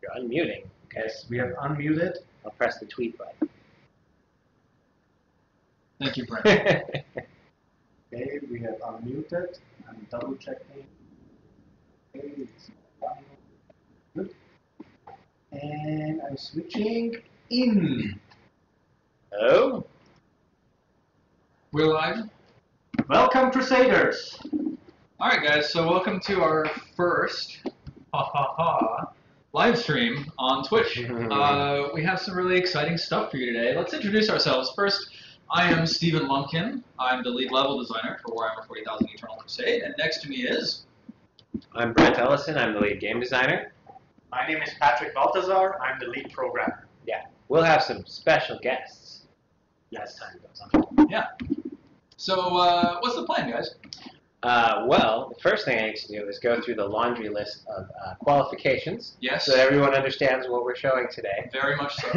You're unmuting. Yes, we have unmuted. I'll press the tweet button. Thank you, Brent. Okay, we have unmuted. I'm double checking. Okay, it's good. And I'm switching in. Hello? We're live. Welcome, Crusaders. All right, guys. So welcome to our first live stream on Twitch. We have some really exciting stuff for you today. Let's introduce ourselves. First, I am Stephen Lumpkin. I'm the lead level designer for Warhammer 40,000 Eternal Crusade. And next to me is... I'm Brent Ellison. I'm the lead game designer. My name is Patrick Baltazar. I'm the lead programmer. Yeah, we'll have some special guests as time goes on. Yeah. So what's the plan, guys? Well, the first thing I need to do is go through the laundry list of qualifications. Yes. So that everyone understands what we're showing today. Very much so.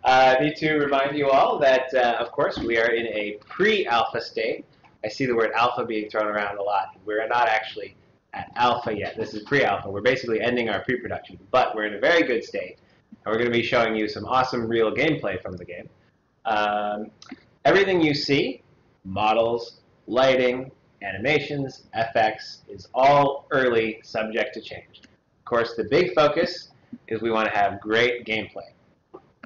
I need to remind you all that, of course, we are in a pre-alpha state. I see the word alpha being thrown around a lot. We're not actually at alpha yet. This is pre-alpha. We're basically ending our pre-production, but we're in a very good state. And we're going to be showing you some awesome real gameplay from the game. Everything you see, models, lighting, animations, FX, is all early, subject to change. Of course, the big focus is we want to have great gameplay.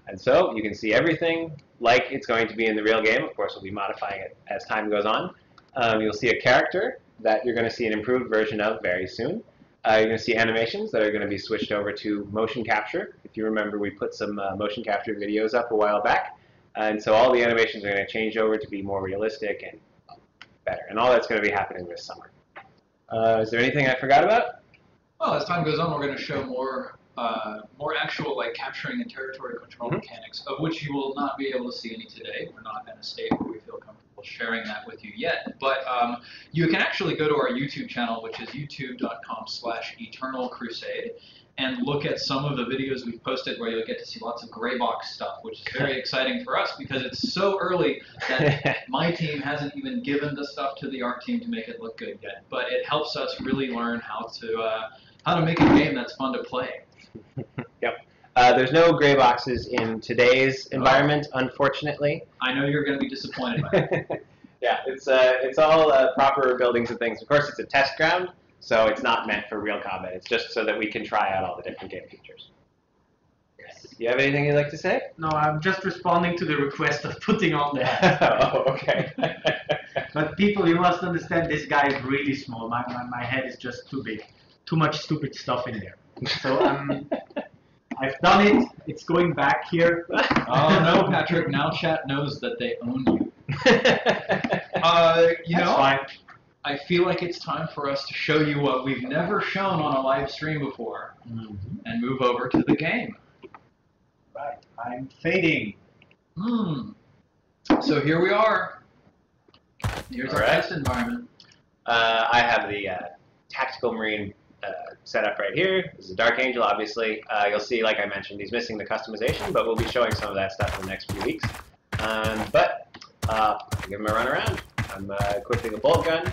And so you can see everything like it's going to be in the real game. Of course, we'll be modifying it as time goes on. You'll see a character that you're going to see an improved version of very soon. You're going to see animations that are going to be switched over to motion capture. If you remember, we put some motion capture videos up a while back. And so all the animations are going to change over to be more realistic and better. And all that's going to be happening this summer. Is there anything I forgot about? Well, as time goes on, we're going to show more actual like capturing and territory control mechanics, of which you will not be able to see any today. We're not in a state where we feel comfortable sharing that with you yet. But you can actually go to our YouTube channel, which is youtube.com/eternalcrusade, and look at some of the videos we've posted where you'll get to see lots of gray box stuff, which is very exciting for us because it's so early that my team hasn't even given the stuff to the art team to make it look good yet. But it helps us really learn how to make a game that's fun to play. Yep. There's no gray boxes in today's environment, unfortunately. I know you're going to be disappointed by it. Yeah, it's all proper buildings and things. Of course, it's a test ground, so it's not meant for real combat. It's just so that we can try out all the different game features. Yes. You have anything you'd like to say? No, I'm just responding to the request of putting on the hat. Oh, okay. But people, you must understand, this guy is really small. My head is just too big. Too much stupid stuff in there. So I've done it. It's going back here. Oh no, Patrick! Now chat knows that they own you. You know, fine. I feel like it's time for us to show you what we've never shown on a live stream before, and move over to the game. Right. I'm fading. So here we are. Here's our All right. test environment. I have the Tactical Marine set up right here. This is a Dark Angel, obviously. You'll see, like I mentioned, he's missing the customization, but we'll be showing some of that stuff in the next few weeks. But I'll give him a run around. I'm equipping a bolt gun.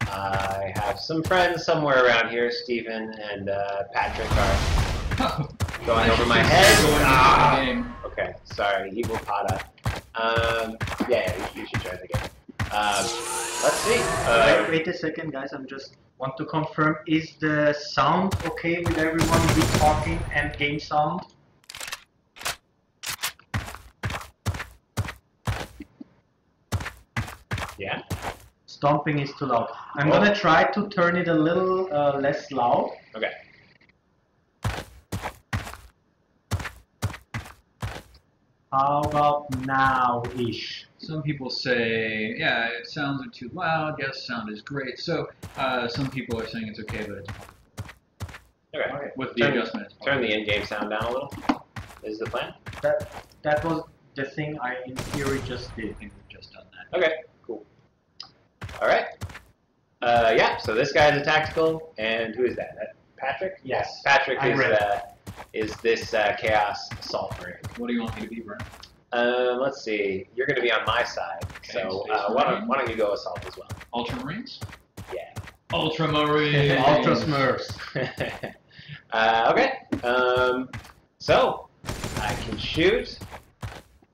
I have some friends somewhere around here. Stephen and Patrick are going over my head. Okay, sorry, evil Pata. Yeah, you should join the game. Let's see. Wait a second, guys. I'm just want to confirm, is the sound okay with everyone? We talking and game sound? Yeah. Stomping is too loud. I'm gonna try to turn it a little less loud. Okay. How about now-ish? Some people say, yeah, sounds are too loud. Yes, sound is great. So some people are saying it's okay, but it's Okay. with the adjustment. It's Turn the in-game sound down a little. Is the plan? That was the thing I, in theory, just did. I think we've just done that. Okay, cool. All right. Yeah, so this guy's a tactical, and who is that? Patrick? Yes. Patrick I'm is this Chaos Assault Marine. What do you want me to be, Brent? Let's see. You're going to be on my side, Okay, so Space why don't you go Assault as well? Ultramarines? Yeah. Ultramarines! Ultra Smurfs. Okay. So I can shoot.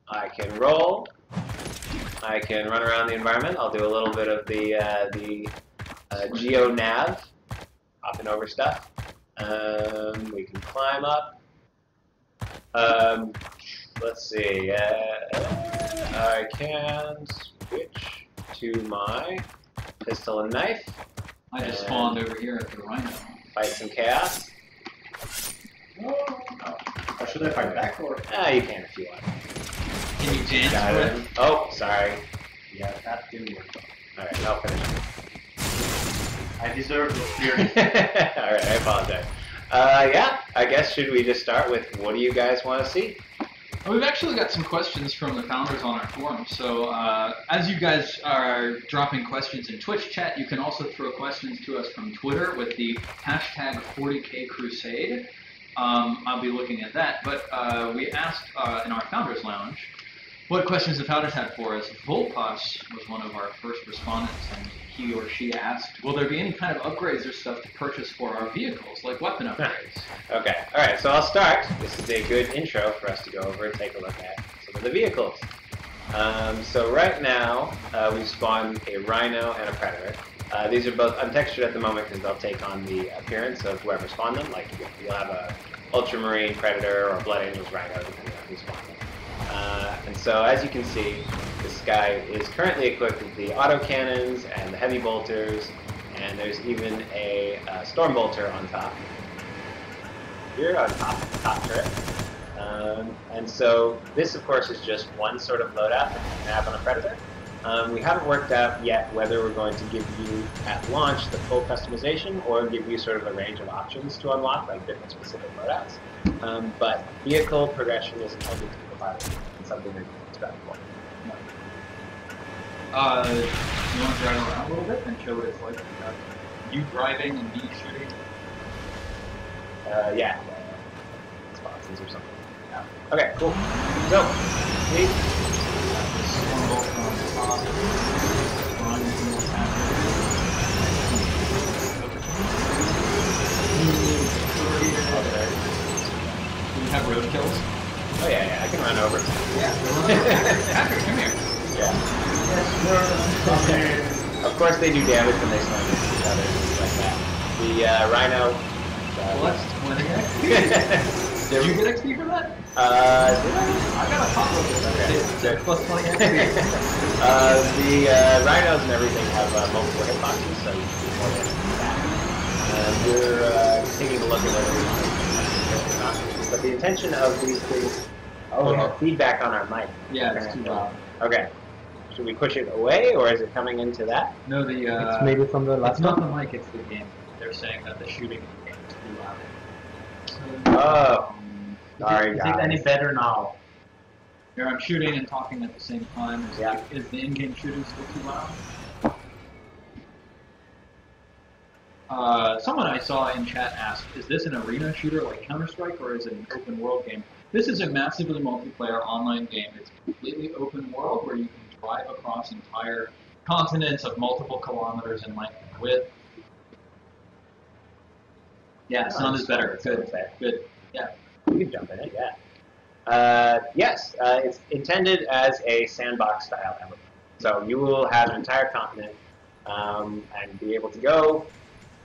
I can roll. I can run around the environment. I'll do a little bit of the geo nav, hopping over stuff. We can climb up. Let's see. I can switch to my pistol and knife. I just spawned over here at the Rhino. Fight some chaos. Or should I fight back or? You can if you want. Can you dance Got for it. it? Oh, sorry. Yeah, that didn't work. Alright, I'll finish. I deserve this clearly. Alright, I apologize. Yeah, I guess should we just start with what do you guys want to see? Well, we've actually got some questions from the founders on our forum. So as you guys are dropping questions in Twitch chat, you can also throw questions to us from Twitter with the hashtag 40K Crusade. I'll be looking at that. But we asked in our founders lounge what questions the founders had for us. Volpas was one of our first respondents, and he or she asked, will there be any kind of upgrades or stuff to purchase for our vehicles, like weapon upgrades? Okay, alright, so I'll start. This is a good intro for us to go over and take a look at some of the vehicles. So right now, we've spawned a Rhino and a Predator. These are both untextured at the moment because they'll take on the appearance of whoever spawned them. Like you'll have a Ultramarine Predator or Blood Angels Rhino, depending on who spawned them. And so as you can see, this guy is currently equipped with the autocannons and the heavy bolters, and there's even a storm bolter on top. Here on top turret. And so this, of course, is just one sort of loadout that you can have on a Predator. We haven't worked out yet whether we're going to give you, at launch, the full customization or give you sort of a range of options to unlock, like different specific loadouts. But vehicle progression is intended to be provided. It's something that you can expect for. You want to drive around a little bit and show what it's like? You driving and me shooting? Yeah. Sponsons or something. Yeah. Okay, cool. So, Do you have road kills? oh yeah, I can run over. Yeah. Patrick, come here. Yeah. Of course they do damage when they slam into each other, things like that. The Rhino... Plus 20 XP. Did you get XP for that? Did I? I got a pop over that. Okay. Plus 20 XP. The Rhinos and everything have multiple hitboxes, so you can do more damage than that. We're taking a look at whether we want to or not. But the intention of these things... Oh, we have feedback on our mic. Yeah, it's too loud. Okay. Should we push it away, or is it coming into that? No, It's maybe from the last it's not one. the mic, it's the game. They're saying that the shooting in the game is too loud. Oh. Sorry, Is guys. it any better now? Here I'm shooting and talking at the same time. Yeah. Is the in-game shooting still too loud? Someone I saw in chat asked, is this an arena shooter like Counter-Strike, or is it an open world game? This is a massively multiplayer online game. It's completely open world where you can drive across entire continents of multiple kilometers in length and width. Yeah, sound is better. Good. Good. Yeah. You can jump in it, yeah. Yes, it's intended as a sandbox style element. So you will have an entire continent and be able to go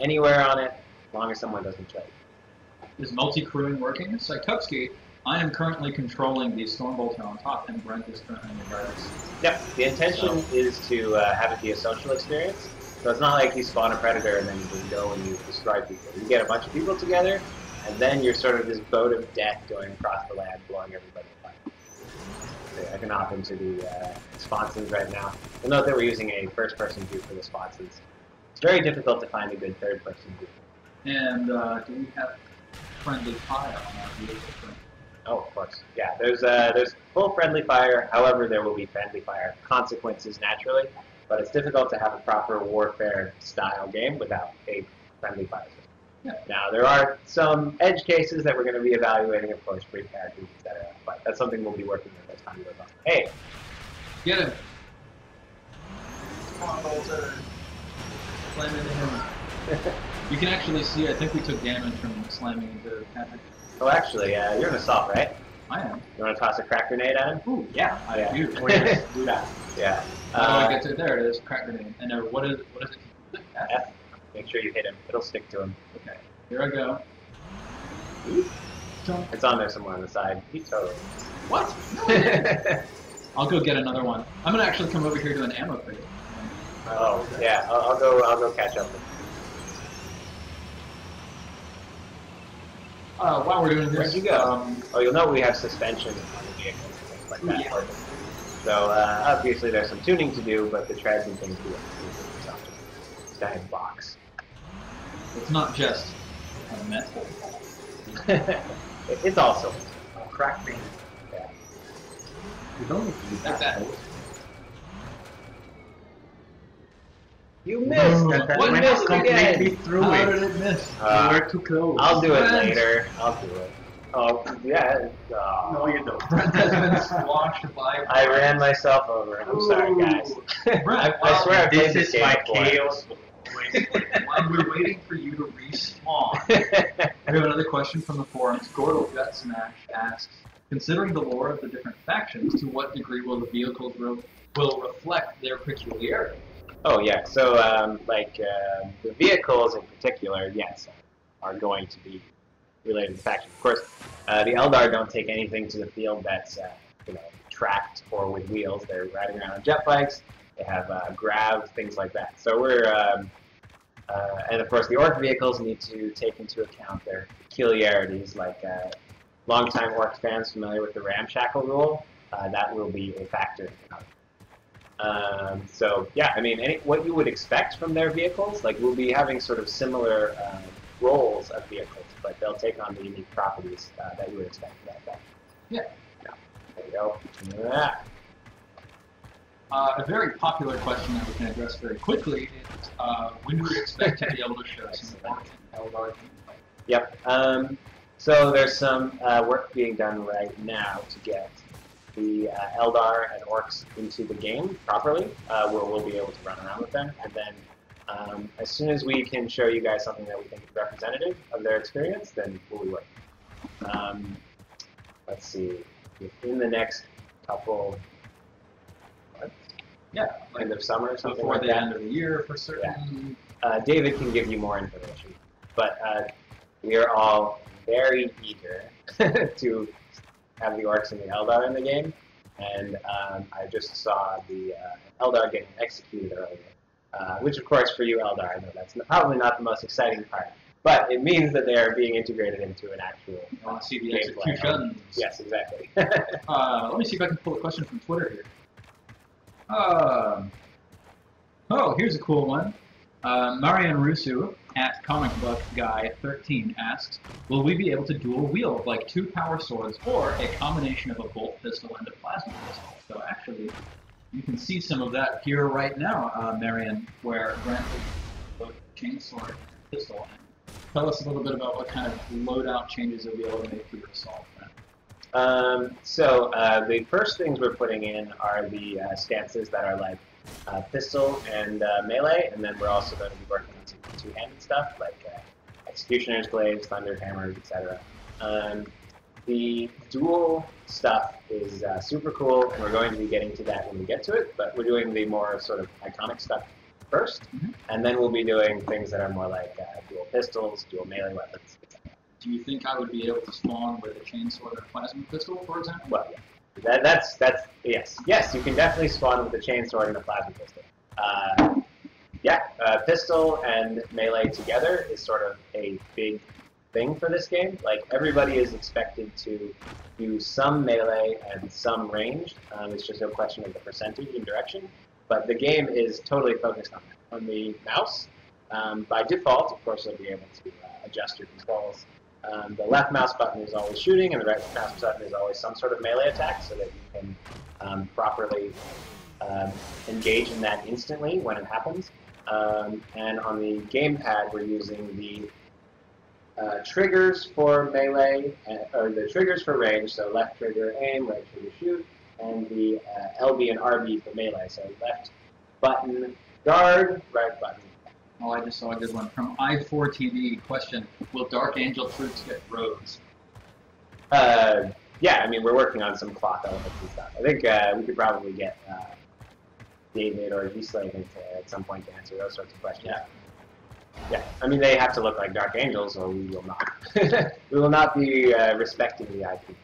anywhere on it as long as someone doesn't kill you. Is multi-crewing working? Saitovsky, I am currently controlling the Stormbolter on top, and Brent is currently in the drivers. Yep, the intention is to have it be a social experience. So it's not like you spawn a predator and then you just go and you destroy people. You get a bunch of people together, and then you're sort of this boat of death going across the land, blowing everybody apart. So I can hop into the sponsons right now. You'll note that we're using a first-person view for the sponsons. It's very difficult to find a good third-person view. And do we have friendly fire on our vehicle? Oh, of course. Yeah, there's full friendly fire. However, there will be friendly fire consequences naturally, but it's difficult to have a proper warfare-style game without a friendly fire system. Yeah. Now, there are some edge cases that we're going to be evaluating, of course, free characters, etc. But that's something we'll be working with as time goes on. Hey! Get him! Come on, Bolter. Slam into him. You can actually see, I think we took damage from slamming into Patrick. Oh, actually, you're an assault, right? I am. You want to toss a crack grenade at him? Ooh, yeah, I Yeah. do. Oh, yes, do that. Yeah. How do I get to it? There it is, crack grenade. And what is it? F. Make sure you hit him. It'll stick to him. Okay, here I go. It's on there somewhere on the side. He totally. What? No, I didn't. I'll go get another one. I'm gonna actually come over here to an ammo crate. Oh, yeah. I'll go catch up with him. While we're doing this, Where'd you go? Oh, you'll know we have suspension on the vehicles and things like that. Yeah. So obviously there's some tuning to do, but the treads and things do it. It's a giant box. It's not just a metal. It's also Crack me. yeah. You don't need to do Like that. You missed. That What went missed completely again? through How it. did it miss? You were too close. I'll do it Brent. later. I'll do it. Oh yeah. No, you don't. Brent has been squashed by. I ran myself over. I'm sorry, guys. Brent, I swear I've played This this is game my before. chaos. while we're waiting for you to respawn, I have another question from the forums. Gordle Gut Smash asks, considering the lore of the different factions, to what degree will the vehicles will reflect their peculiarity? Oh yeah. So the vehicles in particular, yes, are going to be related to faction. Of course, the Eldar don't take anything to the field that's tracked or with wheels. They're riding around on jet bikes. They have grav, things like that. So we're and of course the Orc vehicles need to take into account their peculiarities. Like longtime Orc fans familiar with the ramshackle rule, that will be a factor. So yeah, I mean, what you would expect from their vehicles, like we'll be having sort of similar roles of vehicles, but they'll take on the unique properties that you would expect from that faction. Yeah. There you go. Yeah. A very popular question that we can address very quickly is, when do we expect to be able to show some Orc and Eldar gameplay? Yep. So there's some work being done right now to get the Eldar and Orcs into the game properly, where we'll be able to run around with them. And then as soon as we can show you guys something that we think is representative of their experience, then we'll be working. Let's see. In the next couple, end of summer or something Before like the that. end of the year for certain. David can give you more information, but we are all very eager to have the Orcs and the Eldar in the game, and I just saw the Eldar getting executed earlier, which of course for you Eldar, I know that's probably not the most exciting part, but it means that they are being integrated into an actual I want to see the gameplay. executions. Yes, exactly. Let me see if I can pull a question from Twitter here. Oh, here's a cool one. Marianne Rusu at Comic Book Guy 13 asks, will we be able to dual wield like 2 power swords or a combination of a bolt pistol and a plasma pistol? So actually, you can see some of that here right now, Marianne, where Brent is both chainsaw and pistol. Tell us a little bit about what kind of loadout changes you'll be able to make for your assault. So the first things we're putting in are the stances that are like pistol and melee, and then we're also going to be working on some two-handed stuff like executioner's glaives, thunder hammers, etc. The dual stuff is super cool, and we're going to be getting to that when we get to it, but we're doing the more sort of iconic stuff first, and then we'll be doing things that are more like dual pistols, dual melee weapons, etc. Do you think I would be able to spawn with a chainsaw or a plasma pistol, for example? Well, yeah. That's yes. You can definitely spawn with a chainsword and a plasma pistol. Pistol and melee together is sort of a big thing for this game. Like everybody is expected to use some melee and some ranged. It's just a question of the percentage and direction. But the game is totally focused on that. On the mouse, by default, of course, you'll be able to adjust your controls. The left mouse button is always shooting, and the right mouse button is always some sort of melee attack, so that you can properly engage in that instantly when it happens. And on the gamepad, we're using the triggers for melee, or the triggers for range, so left trigger aim, right trigger shoot, and the LB and RB for melee, so left button guard, right button. Oh, I just saw a good one from I4TV. Question: will Dark Angel troops get roads? Yeah, I mean, we're working on some cloth elements and stuff. I think we could probably get David or Gisela at some point to answer those sorts of questions. Yeah. Yeah, I mean, they have to look like Dark Angels, or we will not. We will not be respecting the IP.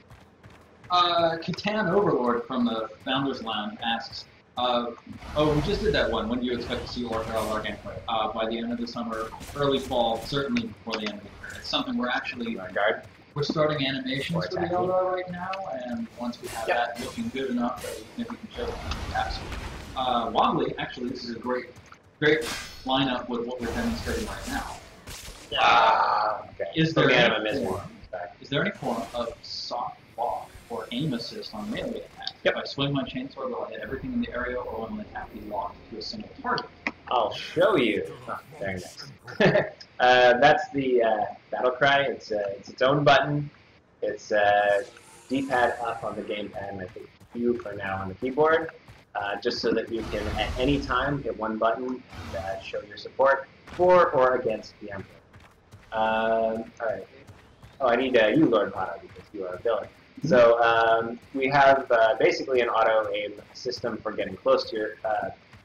Catan Overlord from the Founders Lounge asks, oh, we just did that one. When do you expect to see Warhammer gameplay? By the end of the summer, early fall, certainly before the end of the year. It's something we're actually... Guard? We're starting animations for the Eldar right now, and once we have that looking good enough, that we think we can show it to task. Wobbly, actually, this is a great lineup with what we're demonstrating right now. Okay. Is there Is any form of soft block or aim assist on melee attacks? Yep. If I swing my chainsaw, will I hit everything in the area, or will an attack be locked to a single target? I'll show you. Oh, very nice. That's the battle cry. It's its own button. It's D-pad up on the gamepad, and I think Q for now on the keyboard, just so that you can at any time hit one button and show your support for or against the Emperor. All right. Oh, I need you, Lord Pato, because you are a villain. So we have basically an auto aim system for getting close to your,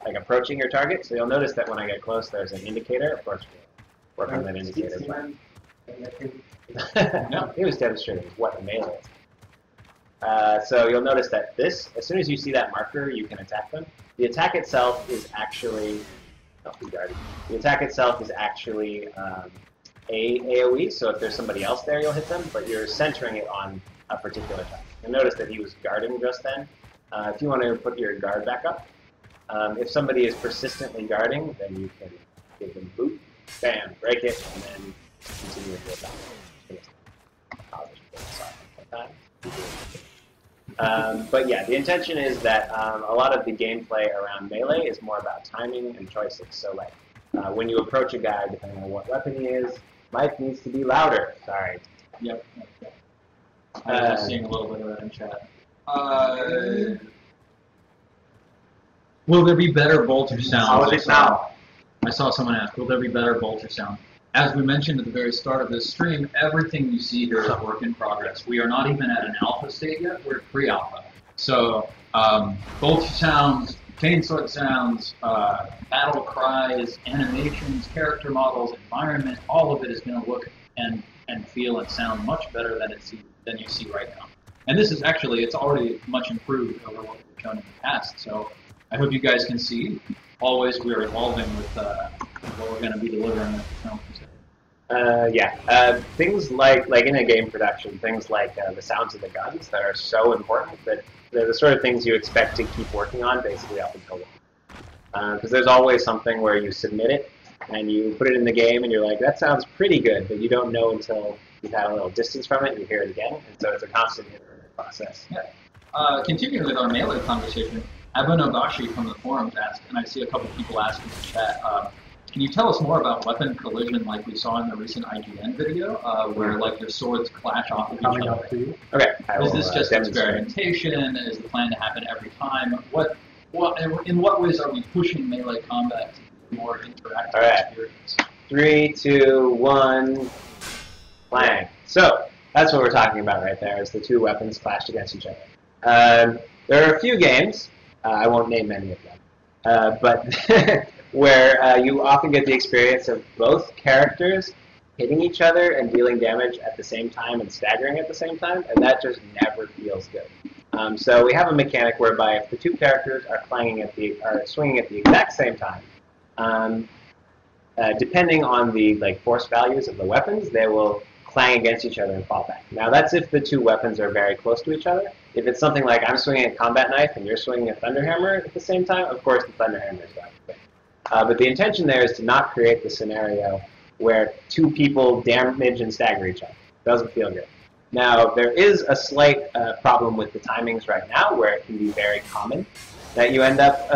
like approaching your target. So you'll notice that when I get close, there's an indicator. Of course, we'll work on that indicator. No, he was demonstrating what a melee is. So you'll notice that as soon as you see that marker, you can attack them. The attack itself is actually, the attack itself is actually a AoE. So if there's somebody else there, you'll hit them, but you're centering it on a particular target. You'll notice that he was guarding just then. If you want to put your guard back up, if somebody is persistently guarding, then you can give them boot, bam, break it, and then continue with your attack. But yeah, the intention is that a lot of the gameplay around melee is more about timing and choices. So like when you approach a guy, depending on what weapon he is, mic needs to be louder. Sorry. Yep. I was just seeing a little bit of that in chat. Will there be better bolter sound? How is it now? I saw someone ask, will there be better bolter sound? As we mentioned at the very start of this stream, everything you see here is a work in progress. We are not even at an alpha state yet, we're pre-alpha. So bolter sounds, chainsword sounds, battle cries, animations, character models, environment, all of it is going to look and feel and sound much better than you see right now. And this is actually, it's already much improved over what we've shown in the past. So I hope you guys can see. Always we're evolving with what we're going to be delivering at the film. Things like in a game production, things like the sounds of the guns that are so important that they're the sort of things you expect to keep working on basically up until launch. Because there's always something where you submit it and you put it in the game and you're like, that sounds pretty good, but you don't know until you've had a little distance from it and you hear it again. And so it's a constant iterative process. Yeah. Continuing with our melee conversation, Abanobashi from the forums asked, and I see a couple people asking in the chat, can you tell us more about weapon collision like we saw in the recent IGN video, where like your swords clash off of each other? Okay. Is this just experimentation? Is the plan to happen every time? In what ways are we pushing melee combat to be more interactive experience? 3, 2, 1, clang. So that's what we're talking about right there, is the two weapons clashed against each other. There are a few games, I won't name any of them, but where you often get the experience of both characters hitting each other and dealing damage at the same time and staggering at the same time, and that just never feels good. So we have a mechanic whereby if the two characters are swinging at the exact same time, depending on the force values of the weapons, they will clang against each other and fall back. Now that's if the two weapons are very close to each other. If it's something like I'm swinging a combat knife and you're swinging a thunderhammer at the same time, of course the thunderhammer is going to win. But the intention there is to not create the scenario where two people damage and stagger each other. It doesn't feel good. Now, there is a slight problem with the timings right now where it can be very common that you end up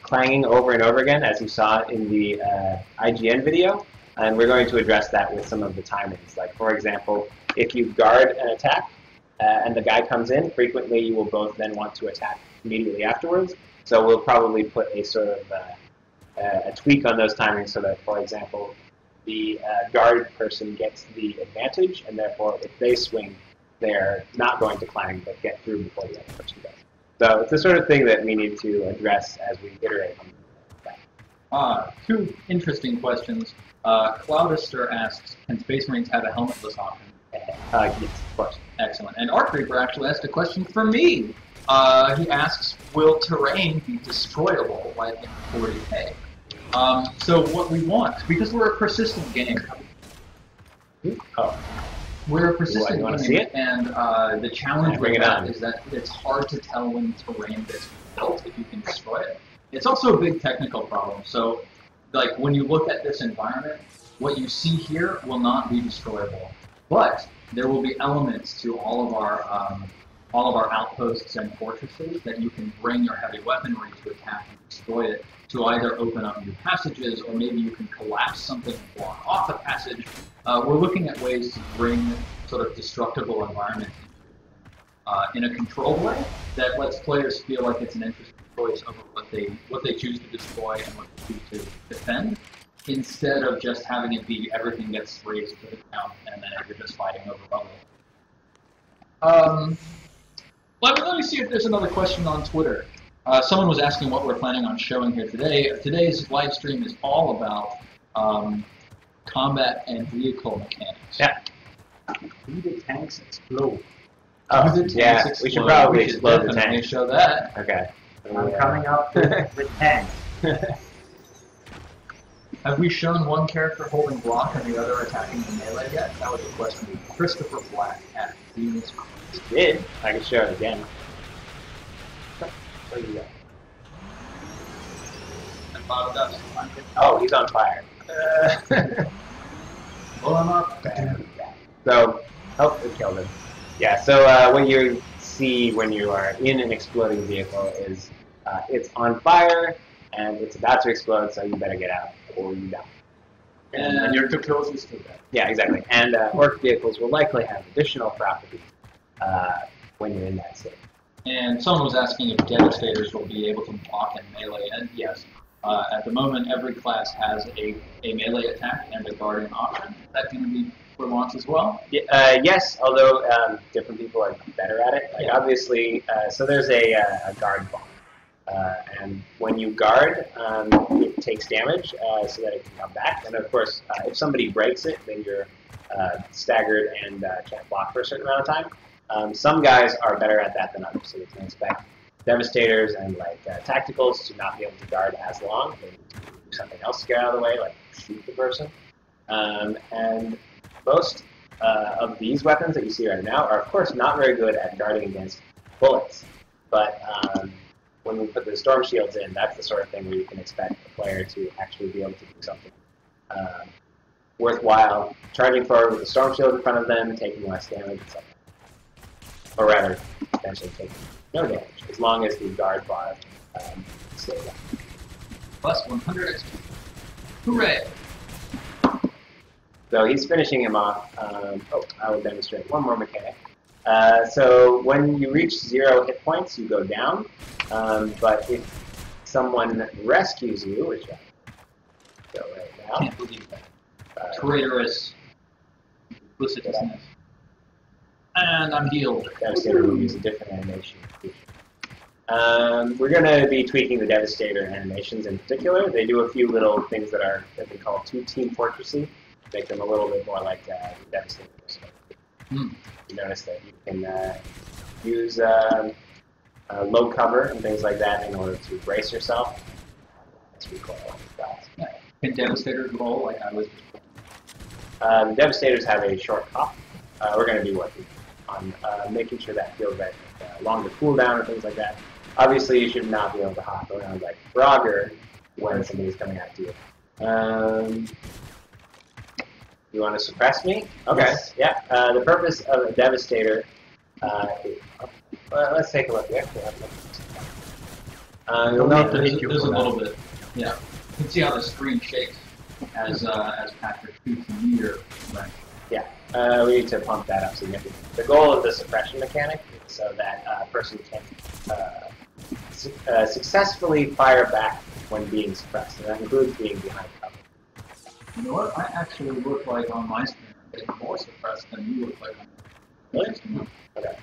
clanging over and over again, as you saw in the IGN video. And we're going to address that with some of the timings. Like, for example, if you guard an attack and the guy comes in, frequently you will both then want to attack immediately afterwards. So we'll probably put a sort of a tweak on those timings so that, for example, the guard person gets the advantage, and therefore, if they swing, they're not going to climb, but get through before the other person does. So it's the sort of thing that we need to address as we iterate on that. Two interesting questions. Cloudister asks, can Space Marines have a helmetless option? Yes, of course. Excellent. And Art Reaper actually asked a question for me. He asks, will terrain be destroyable like in 40K? So what we want, because we're a persistent game. Oh. We're a persistent You want to game, see it? and the challenge Bring with it that on. is that it's hard to tell when terrain gets built if you can destroy it. It's also a big technical problem. So, like when you look at this environment, what you see here will not be destroyable, but there will be elements to all of our outposts and fortresses that you can bring your heavy weaponry to attack and destroy it, to either open up new passages, or maybe you can collapse something and block off a passage. We're looking at ways to bring sort of destructible environment in a controlled way that lets players feel like it's an interesting choice over what they choose to destroy and what they choose to defend, instead of just having it be everything gets razed to the ground and then you're just fighting over rubble. Let me see if there's another question on Twitter. Someone was asking what we're planning on showing here today. Today's live stream is all about combat and vehicle mechanics. Yeah. Do the tanks explode? Oh, Do the tanks yeah, explode? we should probably We should explode the definitely tank. show that. Okay. I'm coming up with tanks. Have we shown one character holding block and the other attacking the melee yet? That was a question from Christopher Black at Venus. Did. I can show it again. Where you go? And Bob does. Oh, he's on fire. Pull him up. So, oh, it killed him. Yeah, so what you see when you are in an exploding vehicle is it's on fire and it's about to explode, so you better get out or you die. And you're too close to that. Yeah, exactly. And orc vehicles will likely have additional properties when you're in that state. And someone was asking if Devastators will be able to block and melee, and yes. At the moment, every class has a melee attack and a guardian option. Is that going to be for launch as well? Yeah, yes, although different people are better at it. Like Yeah. obviously, so there's a guard bomb. And when you guard, it takes damage so that it can come back. And of course, if somebody breaks it, then you're staggered and can't block for a certain amount of time. Some guys are better at that than others, so you can expect Devastators and like Tacticals to not be able to guard as long. They need to do something else to get out of the way, like shoot the person. And most of these weapons that you see right now are, of course, not very good at guarding against bullets. But when we put the storm shields in, that's the sort of thing where you can expect the player to actually be able to do something worthwhile, charging forward with the storm shield in front of them, taking less damage, etc. Or rather, potentially taking no damage, as long as the guard bar stays up. Plus 100 XP. Hooray! So he's finishing him off. I will demonstrate one more mechanic. So when you reach 0 hit points, you go down. But if someone rescues you, which I go right now. Can't believe that. Traitorous duplicitousness. And I'm healed. Devastator will use a different animation. We're going to be tweaking the Devastator animations in particular. They do a few little things that they call two-team fortressy, make them a little bit more like Devastator. You notice that you can use low cover and things like that in order to brace yourself. That's recoil. Yeah. Can Devastators roll like I was? The Devastators have a short hop. We're going to be working on making sure that feels right, longer cooldown and things like that. Obviously, you should not be able to hop around like Frogger when somebody's coming after you. You want to suppress me? Okay. Yes. Yeah. The purpose of a Devastator. Let's take a look. We actually have You'll There's, to hit you there's a for that. little bit. Yeah. You can see how the screen shakes as Patrick shoots a meteor. Right. Yeah, we need to pump that up significantly. The goal of the suppression mechanic is so that a person can successfully fire back when being suppressed, and that includes being behind cover. You know what? I actually look like on my screen I'm getting more suppressed than you look like on your screen. Okay.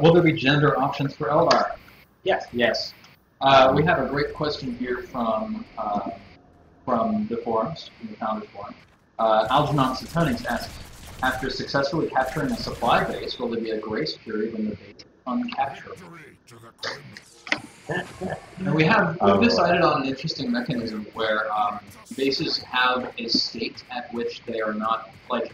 Will there be gender options for Eldar? Yes. Yes. We have a great question here from the forums, from the Founders Forum. Algernon Satonix asks, after successfully capturing a supply base, will there be a grace period when the base is uncapturable? We've decided on an interesting mechanism where bases have a state at which they are not, like,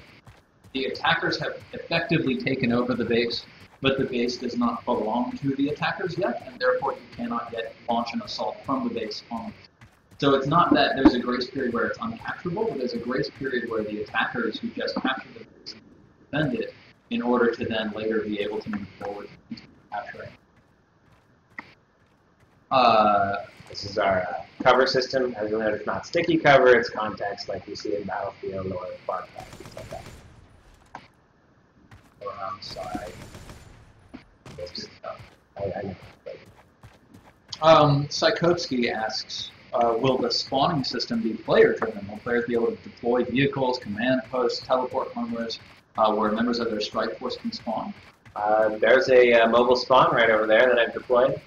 the attackers have effectively taken over the base, but the base does not belong to the attackers yet, and therefore you cannot yet launch an assault from the base on it. So it's not that there's a grace period where it's uncapturable, but there's a grace period where the attackers who just captured the base defend it in order to then later be able to move forward and capture it. This is our cover system. As you know, it's not sticky cover, it's context like you see in Battlefield or Warcraft, things like that. Or outside. Psychotsky asks, will the spawning system be player-driven? Will players be able to deploy vehicles, command posts, teleport homers, where members of their strike force can spawn? There's a mobile spawn right over there that I've deployed.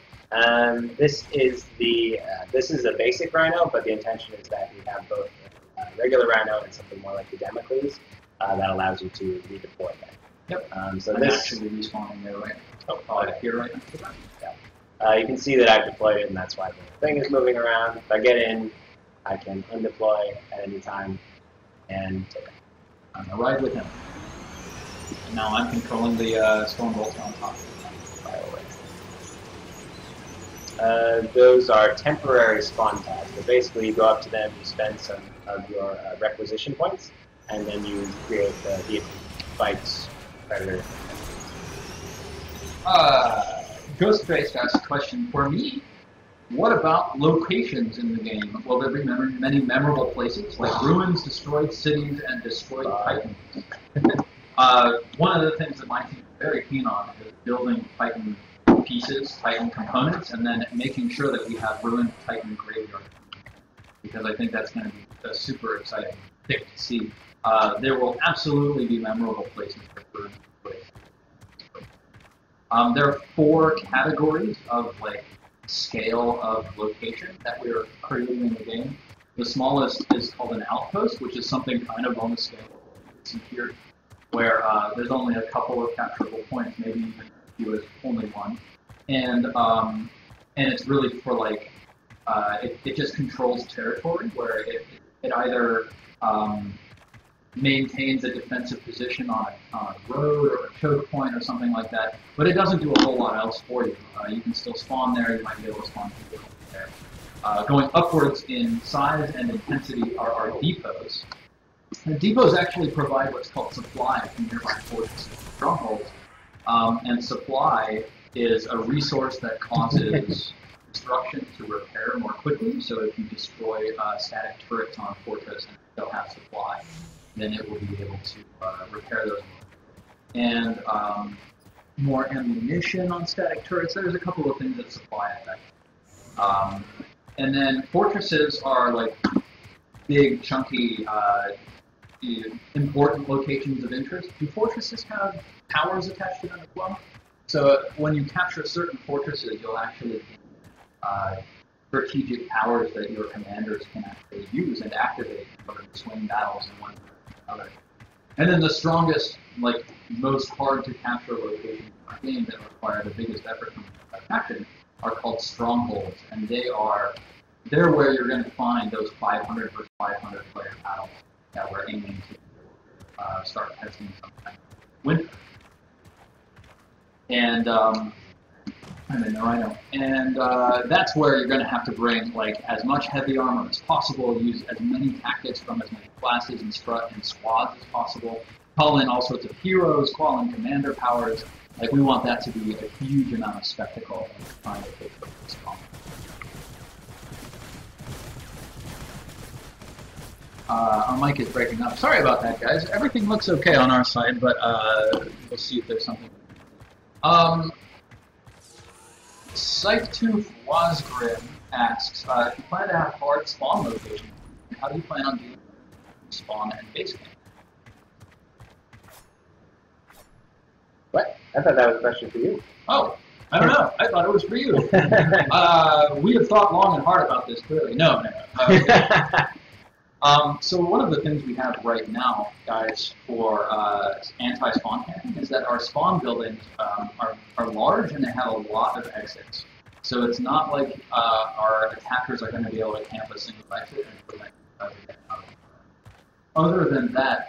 This is a basic Rhino, but the intention is that we have both a regular Rhino and something more like the Damocles that allows you to redeploy that. Yep. So I'm this actually respawning there, right? Here right next to that. Yeah. You can see that I've deployed it, and that's why the thing is moving around. If I get in, I can undeploy at any time and take it. I'm gonna ride with him. And now I'm controlling the stone bolts on top. Fire away. Those are temporary spawn tags. So basically, you go up to them, you spend some of your requisition points, and then you create the vehicle fights, predator. Ghostface asks a question for me. What about locations in the game? Will there be many memorable places, like ruins, destroyed cities, and destroyed titans? One of the things that my team is very keen on is building Titan pieces, Titan components, and then making sure that we have ruined Titan graveyard. Because I think that's going to be a super exciting thing to see. There will absolutely be memorable places for ruined places. There are 4 categories of scale of location that we're creating in the game. The smallest is called an outpost, which is something kind of on the scale of here, where there's only a couple of capturable points, maybe even few as only one, and it's really for it just controls territory where it either maintains a defensive position on a road or a choke point or something like that, but it doesn't do a whole lot else for you. You can still spawn there, you might be able to spawn people there. Going upwards in size and intensity are our depots. And depots actually provide what's called supply from nearby fortresses and strongholds. And supply is a resource that causes destruction to repair more quickly. So if you destroy static turrets on a fortress and they'll have supply, then it will be able to repair those. And more ammunition on static turrets. There's a couple of things that supply affect. And then fortresses are like big, chunky, important locations of interest. Do fortresses have towers attached to them as well? So when you capture certain fortresses, you'll actually get strategic powers that your commanders can actually use and activate in order to swing battles in one direction or another. And then the strongest, most hard to capture locations in our game that require the biggest effort from capturing are called strongholds, and they're where you're going to find those 500 versus 500 player battles that we're aiming to start testing sometime winter. And that's where you're going to have to bring as much heavy armor as possible, use as many tactics from as many classes and squads as possible, call in all sorts of heroes, call in commander powers. We want that to be a huge amount of spectacle and trying to take this on. Our mic is breaking up. Sorry about that, guys. Everything looks okay on our side, but we'll see if there's something. Scythe2 Wasgrim asks, if you plan to have hard spawn locations, how do you plan on doing spawn and base camp? What? I thought that was a question for you. Oh, I don't know. I thought it was for you. We have thought long and hard about this, clearly. No. So one of the things we have right now, guys, for anti-spawn camping is that our spawn buildings are large and they have a lot of exits. So it's not like our attackers are going to be able to camp a single exit and prevent getting out. Other than that,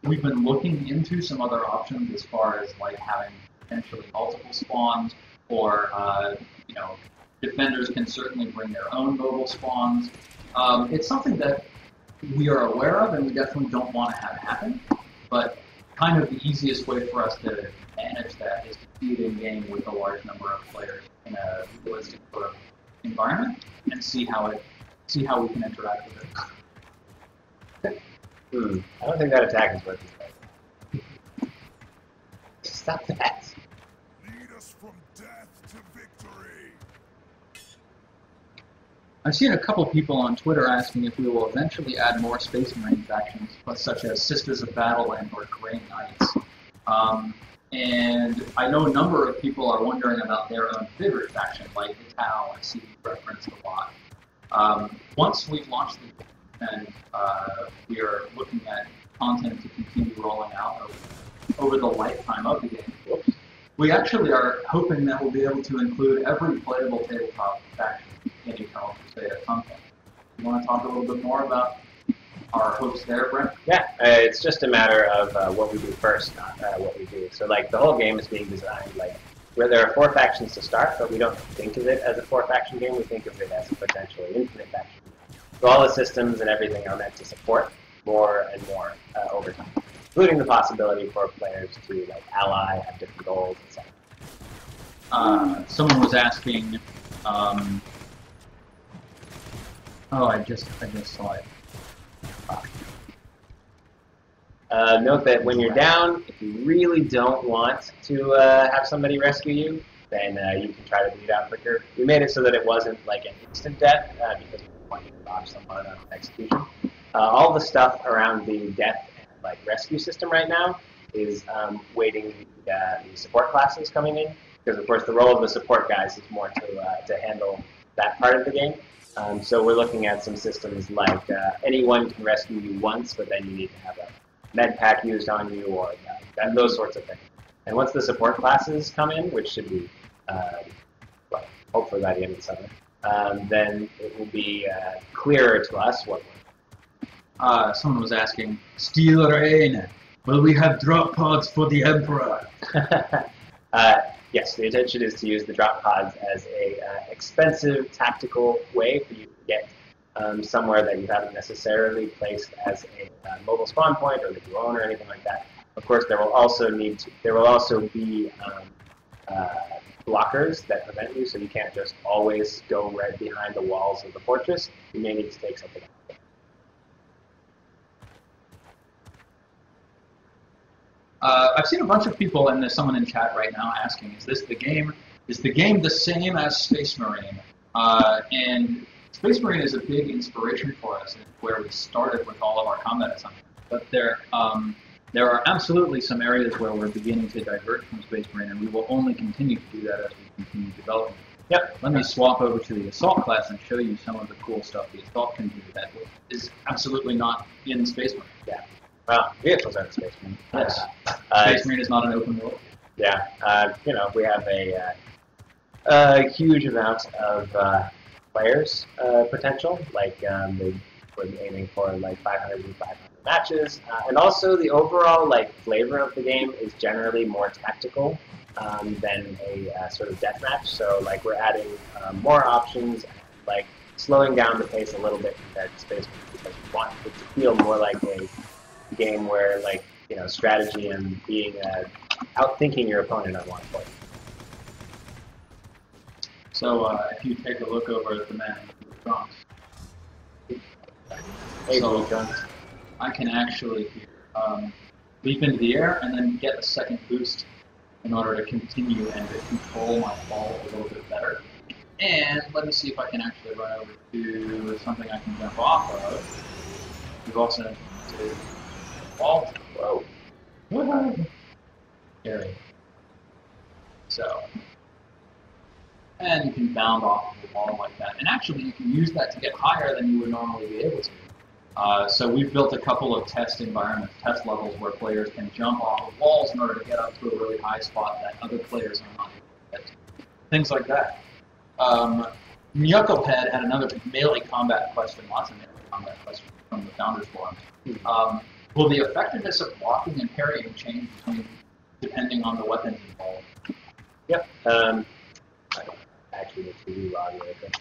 we've been looking into some other options as far as like having potentially multiple spawns, or defenders can certainly bring their own mobile spawns. It's something that we are aware of and we definitely don't want to have happen, but kind of the easiest way for us to manage that is to see it in game with a large number of players in a realistic sort of environment and see how we can interact with it. I don't think that attack is working. Stop that. Lead us from death to victory. I've seen a couple people on Twitter asking if we will eventually add more Space Marine factions, such as Sisters of Battle and or Grey Knights. And I know a number of people are wondering about their own favorite faction, like the Tau. I see referenced a lot. Once we've launched the game and we are looking at content to continue rolling out over the lifetime of the game, we actually are hoping that we'll be able to include every playable tabletop faction in Eternal Crusade at some point. You want to talk a little bit more about our hopes there, Brent? Yeah, it's just a matter of what we do first, not what we do. So, like, the whole game is being designed, like, where there are 4 factions to start, but we don't think of it as a 4-faction game. We think of it as a potentially infinite faction. So all the systems and everything are meant to support more and more over time, including the possibility for players to, like, ally, have different goals, etc. Someone was asking, I just saw it. Note that when you're down, if you really don't want to have somebody rescue you, then you can try to bleed out quicker. We made it so that it wasn't like an instant death because we wanted to dodge someone on execution. All the stuff around the death and like rescue system right now is waiting the support classes coming in, because of course the role of the support guys is more to handle that part of the game. So we're looking at some systems like anyone can rescue you once, but then you need to have a med pack used on you, or those sorts of things. And once the support classes come in, which should be, hopefully by the end of the summer, then it will be clearer to us what we're. Someone was asking, Steel Reign, will we have drop pods for the Emperor? Yes, the intention is to use the drop pods as a expensive tactical way for you to get somewhere that you haven't necessarily placed as a mobile spawn point or that you own or anything like that. Of course, there will also be blockers that prevent you, so you can't just always go right behind the walls of the fortress. You may need to take something out. I've seen a bunch of people, and there's someone in chat right now asking, is the game the same as Space Marine? And Space Marine is a big inspiration for us, and where we started with all of our combat assumptions. But there are absolutely some areas where we're beginning to divert from Space Marine, and we will only continue to do that as we continue developing. Yep. Let me swap over to the Assault class and show you some of the cool stuff the Assault can do that is absolutely not in Space Marine. Yeah. Well, vehicles are in Space Marine. Yes. Space Marine is not an open world. Yeah. We have a huge amount of players potential. Like we're aiming for like 500 and 500 matches, and also the overall like flavor of the game is generally more tactical than a sort of deathmatch. So like we're adding more options, and, like slowing down the pace a little bit compared to Space Marine, because we want it to feel more like a game where like strategy and being outthinking your opponent on one point. So if you take a look over at the map, I can actually leap into the air and then get a second boost in order to continue and to control my fall a little bit better. And let me see if I can actually run over to something I can jump off of. We've also to vault. Whoa. Area. So, and you can bound off of the wall like that. And actually, you can use that to get higher than you would normally be able to. So we've built a couple of test environments, test levels where players can jump off of walls in order to get up to a really high spot that other players are not able to get to. Things like that. Nyuckleped had another melee combat question, lots of melee combat questions from the Founders Forum. Will the effectiveness of blocking and parrying change depending on the weapons involved? Yep. I don't actually need to relog really quick.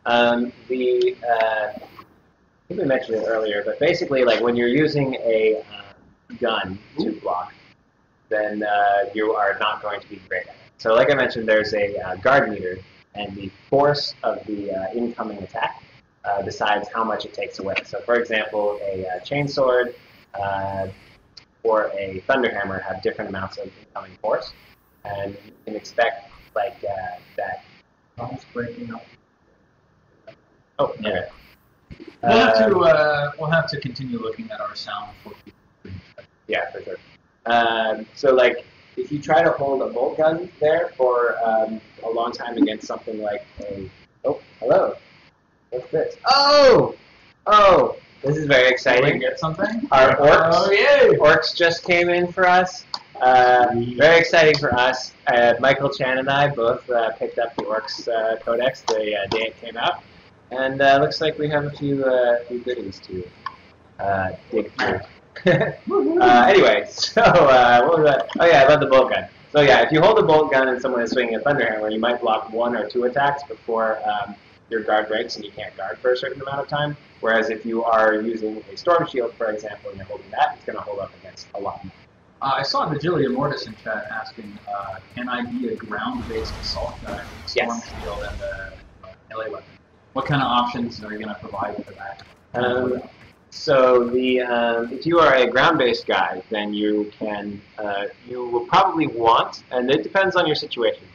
I think we mentioned it earlier, but basically, like when you're using a gun to block, then you are not going to be great at it. So, like I mentioned, there's a guard meter, and the force of the incoming attack decides how much it takes away. So, for example, a chainsword or a thunderhammer have different amounts of incoming force, and you can expect like that. Bombs breaking up. Oh, yeah. We'll have to continue looking at our sound for Yeah, for sure. So, like, if you try to hold a bolt gun there for a long time against something like a... Oh, hello. What's this? Oh! Oh! This is very exciting. Get something? Our orcs. Oh, yay! Orcs just came in for us. Very exciting for us. Michael Chan and I both picked up the Orcs Codex the day it came out. And looks like we have a few goodies to dig through. Anyway, so what was that? Oh yeah, I love the bolt gun. So yeah, if you hold a bolt gun and someone is swinging a thunderhammer, you might block 1 or 2 attacks before your guard breaks and you can't guard for a certain amount of time. Whereas if you are using a storm shield, for example, and you're holding that, it's going to hold up against a lot more. I saw Vigilia Mortis in chat asking, can I be a ground-based assault guy with Storm Yes. Shield and the melee weapon? What kind of options are you going to provide for that? So if you are a ground-based guy, then you will probably want, and it depends on your situation.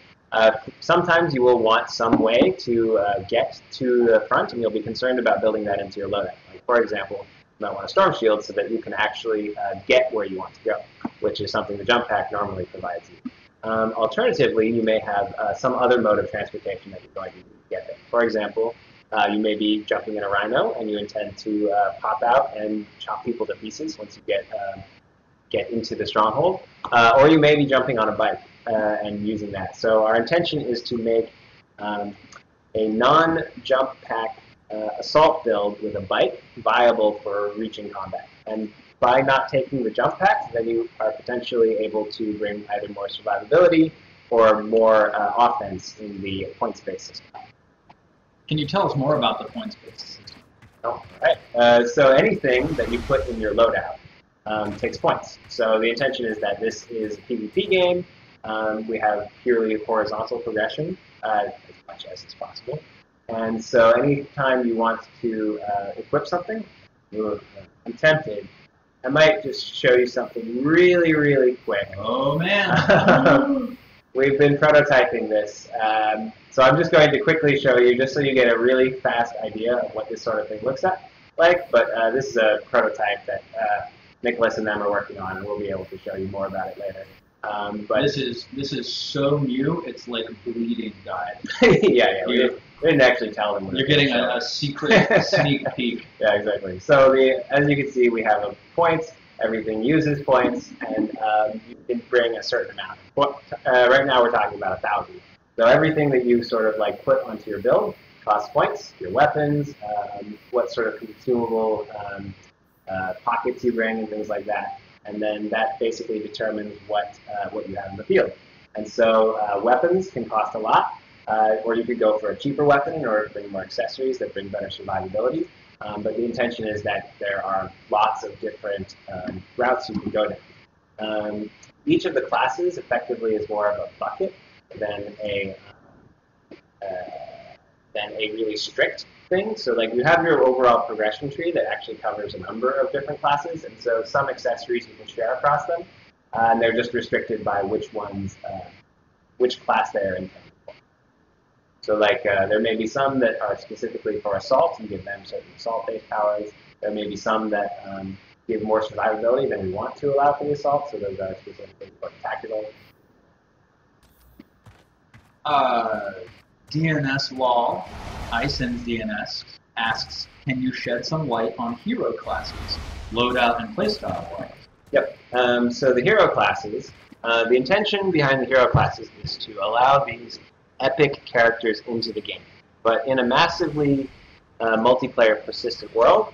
Sometimes you will want some way to get to the front, and you'll be concerned about building that into your loadout. Like, for example, you might want a storm shield so that you can actually get where you want to go, which is something the jump pack normally provides you. Alternatively, you may have some other mode of transportation that you're going to get there. For example, you may be jumping in a rhino, and you intend to pop out and chop people to pieces once you get into the stronghold. Or you may be jumping on a bike and using that. So our intention is to make a non-jump pack assault build with a bike viable for reaching combat. And by not taking the jump pack, then you are potentially able to bring either more survivability or more offense in the points-based system. Can you tell us more about the points-based system? Oh, right. So anything that you put in your loadout takes points. So the intention is that this is a PvP game. We have purely horizontal progression as much as is possible. And so anytime you want to equip something, I'm tempted. I might just show you something really, really quick. Oh, man. We've been prototyping this. So I'm just going to quickly show you, just so you get a really fast idea of what this sort of thing looks like. But this is a prototype that Nicholas and them are working on, and we'll be able to show you more about it later. But this is so new, it's like bleeding guide. yeah. We didn't actually tell them. You're getting a secret sneak peek. Yeah, exactly. So as you can see, we have points. Everything uses points, and you can bring a certain amount. Right now, we're talking about 1,000. So everything that you sort of like put onto your build costs points. Your weapons, what sort of consumable pockets you bring, and things like that. And then that basically determines what you have in the field. And so weapons can cost a lot, or you could go for a cheaper weapon in order to bring more accessories that bring better survivability. But the intention is that there are lots of different routes you can go down. Each of the classes effectively is more of a bucket than a really strict thing. So like you have your overall progression tree that actually covers a number of different classes, and so some accessories you can share across them, and they're just restricted by which class they are intended for. So like there may be some that are specifically for assault and give them certain assault-based powers. There may be some that give more survivability than we want to allow for the assault, so those are specifically for tactical. DNS Law, Ison's DNS, asks, can you shed some light on hero classes, loadout and playstyle-wise? Yep. So the hero classes, the intention behind the hero classes is to allow these epic characters into the game. But in a massively multiplayer persistent world,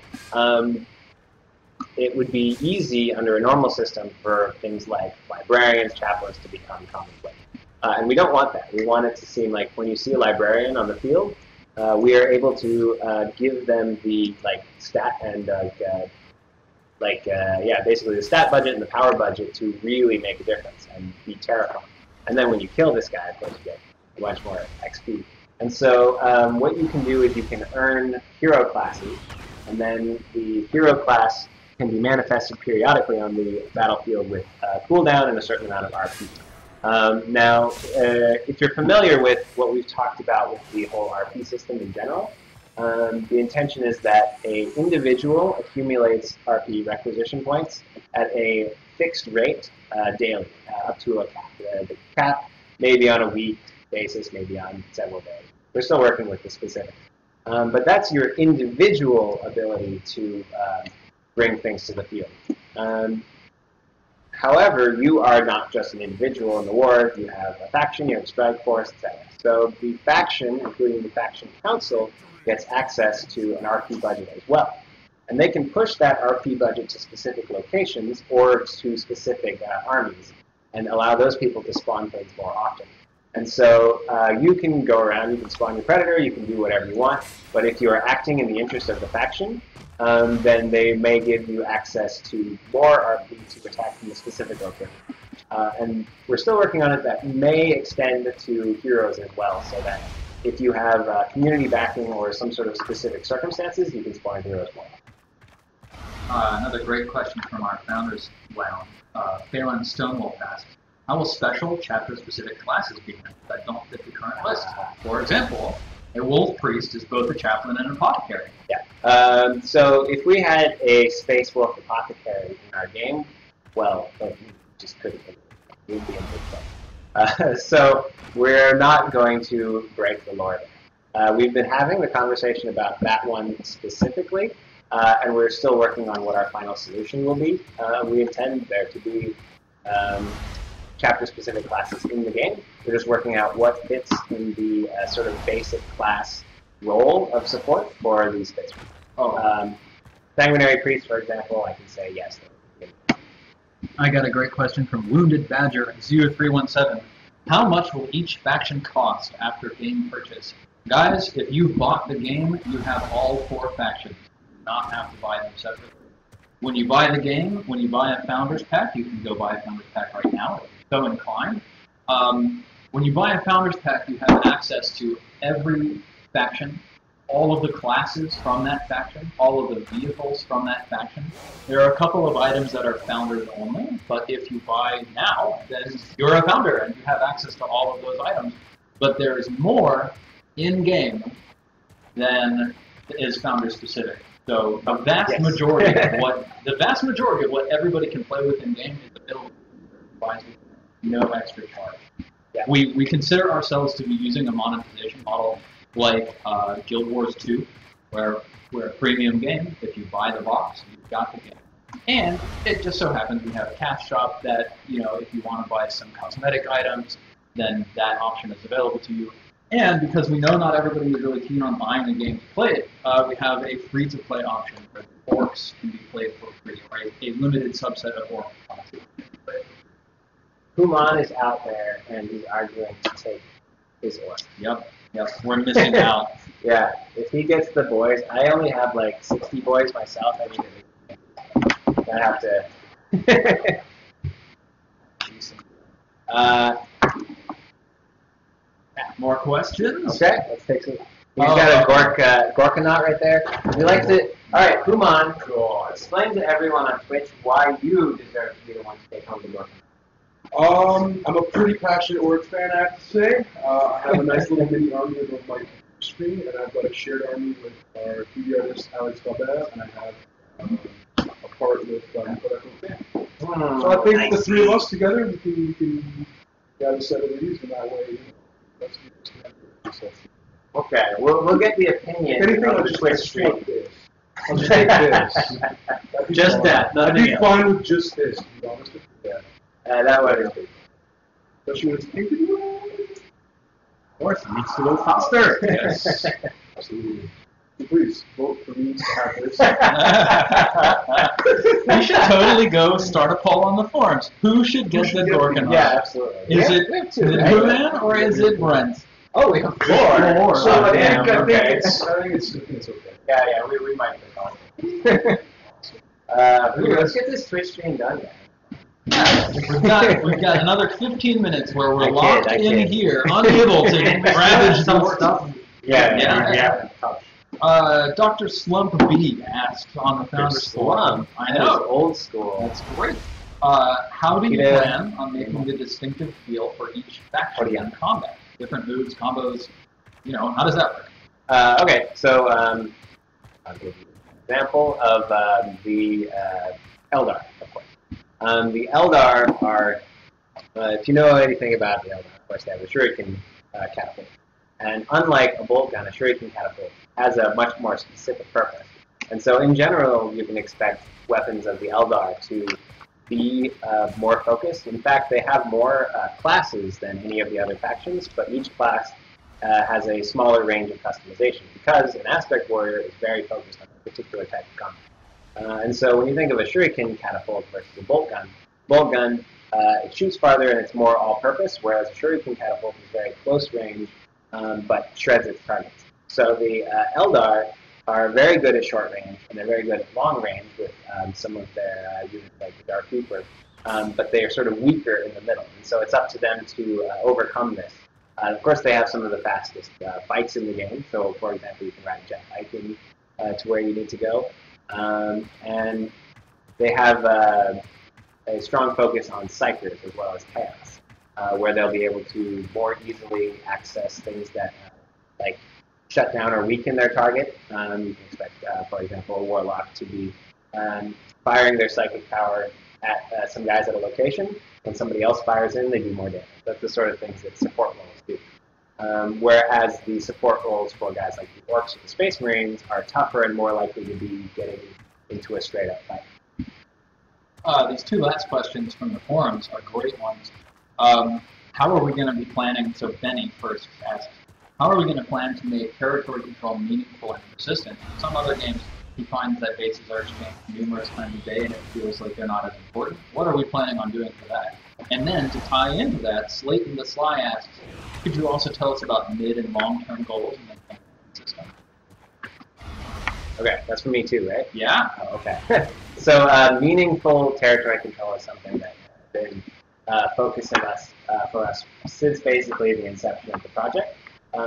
it would be easy under a normal system for things like librarians, chaplains to become commonplace. And we don't want that. We want it to seem like when you see a librarian on the field, we are able to give them the stat and basically the stat budget and the power budget to really make a difference and be terrifying. And then when you kill this guy, of course, you get much more XP. And so what you can do is you can earn hero classes, and then the hero class can be manifested periodically on the battlefield with cooldown and a certain amount of RP. Now, if you're familiar with what we've talked about with the whole RP system in general, the intention is that an individual accumulates RP requisition points at a fixed rate daily, up to a cap. The cap may be on a week basis, maybe on several days. We're still working with the specifics. But that's your individual ability to bring things to the field. However, you are not just an individual in the war. You have a faction, you have a strike force, etc. So the faction, including the faction council, gets access to an RP budget as well. And they can push that RP budget to specific locations or to specific armies and allow those people to spawn things more often. And so you can go around, you can spawn your predator, you can do whatever you want, but if you are acting in the interest of the faction, then they may give you access to more RP to protect from a specific location. And we're still working on it. That may extend to heroes as well, so that if you have community backing or some sort of specific circumstances, you can spawn heroes more. Another great question from our Founders Lounge. Phelan Stonewall asks, how will special chapter-specific classes be handled that don't fit the current list? For example, a wolf priest is both a chaplain and an apothecary. Yeah. So if we had a space wolf apothecary in our game, well, we just couldn't. We'd be in big trouble. So we're not going to break the lore there. We've been having the conversation about that one specifically, and we're still working on what our final solution will be. We intend there to be chapter-specific classes in the game. We're just working out what fits in the sort of basic class role of support for these space. Sanguinary Priest, for example, I can say yes. I got a great question from Wounded Badger 0317. How much will each faction cost after game purchase? Guys, if you bought the game, you have all 4 factions. You do not have to buy them separately. When you buy the game, when you buy a Founders Pack, you can go buy a Founders Pack right now if you're so inclined. When you buy a Founders Pack, you have access to every faction, all of the classes from that faction, all of the vehicles from that faction. There are a couple of items that are Founders only, but if you buy now, then you're a Founder and you have access to all of those items. But there is more in-game than is Founders specific. So the vast majority of what everybody can play with in-game is available with no extra charge. Yeah. We consider ourselves to be using a monetization model like Guild Wars 2, where we're a premium game. If you buy the box, you've got the game. And it just so happens we have a cash shop that, if you want to buy some cosmetic items, then that option is available to you. And because we know not everybody is really keen on buying the game to play it, we have a free-to-play option where the orcs can be played for free, right? A limited subset of orc classes. Human is out there and he's arguing to take his orc. Yep, we're missing out. Yeah, if he gets the boys, I only have like 60 boys myself. I have to. More questions? Okay, let's take some. He's got a Gorkanaut right there. We like to. All right, Human, explain to everyone on Twitch why you deserve to be the one to take home the Gorkanaut. I'm a pretty passionate Orc fan, I have to say. I have a nice little mini army above my screen, and I've got a shared army with our 3D artist Alex Valdez, and I have a part with Nicola Coquet. So I think the three of us together, we can gather 7 of these, and that way, let's do this. Okay, we'll get the opinion Anything of I'll the just Twitch stream stream. this. I'll just take this. Just that, I'd nothing be else. fine with just this, to be honest with you. That would be. Especially when it's painted. Of course, it needs to go faster. Yes. Absolutely. Please vote for me to have this. We should totally go start a poll on the forums. Who should get the Dorkin? Yeah, absolutely. Is Yeah, it we have two, the right? Hooman or is it Brent? Oh, we have 4. So Oh, damn, I think okay. it's okay. Yeah, we might be on. Let's get this Twitch stream done, man. We've got another 15 minutes where we're I kid, locked I in kid. here, unable to ravage the Some world. stuff. Yeah, Yeah. We haven't touched. Dr. Slump B asked on the Founders Forum. I That is know. old school. That's great. How do you Yeah. plan on making the distinctive feel for each faction in combat? Different moves, combos, how does that work? Okay, so I'll give you an example of the Eldar, of course. The Eldar are, if you know anything about the Eldar, of course, they have a shuriken catapult. And unlike a bolt gun, a shuriken catapult has a much more specific purpose. And so in general, you can expect weapons of the Eldar to be more focused. In fact, they have more classes than any of the other factions, but each class has a smaller range of customization because an aspect warrior is very focused on a particular type of combat. And so when you think of a shuriken catapult versus a bolt gun, it shoots farther and it's more all-purpose, whereas a shuriken catapult is very close range, but shreds its targets. So the Eldar are very good at short range, and they're very good at long range with some of their units like the Dark Reaper, but they are sort of weaker in the middle. And so it's up to them to overcome this. Of course, they have some of the fastest bikes in the game. So, for example, you can ride a jet bike to where you need to go. And they have a strong focus on psychers as well as chaos, where they'll be able to more easily access things that like shut down or weaken their target. You can expect, for example, a warlock to be firing their psychic power at some guys at a location. When somebody else fires in, they do more damage. That's the sort of things that support roles do. Whereas the support roles for guys like the Orcs or the Space Marines are tougher and more likely to be getting into a straight-up fight. These two last questions from the forums are great ones. How are we going to be planning, so Benny first asked, how are we going to plan to make territory control meaningful and persistent? In some other games, he finds that bases are exchanged numerous times a day and it feels like they're not as important. What are we planning on doing for that? And then, to tie into that, Slayton the Sly asks, could you also tell us about mid- and long-term goals in the campaign system? Okay, that's for me too, right? Yeah. Oh, okay. So meaningful territory control is something that has been focusing for us since basically the inception of the project,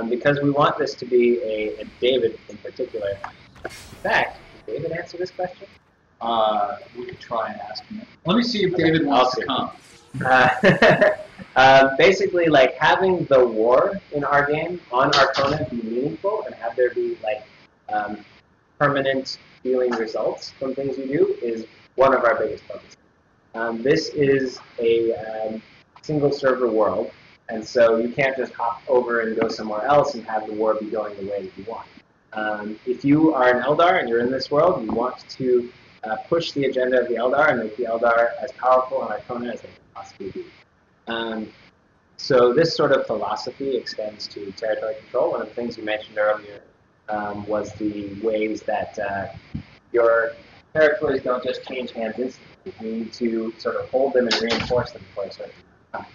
because we want this to be a David in particular. In fact, did David answer this question? We could try and ask him. Let me see if David wants to come. Basically, like having the war in our game on Arcona be meaningful and have there be like permanent feeling results from things you do is one of our biggest focuses. This is a single server world, and so you can't just hop over and go somewhere else and have the war be going the way that you want. If you are an Eldar and you're in this world, you want to push the agenda of the Eldar and make the Eldar as powerful on Arcona as they can possibly be. So this sort of philosophy extends to territory control. One of the things you mentioned earlier was the ways that your territories don't just change hands instantly. You need to sort of hold them and reinforce them for a certain time.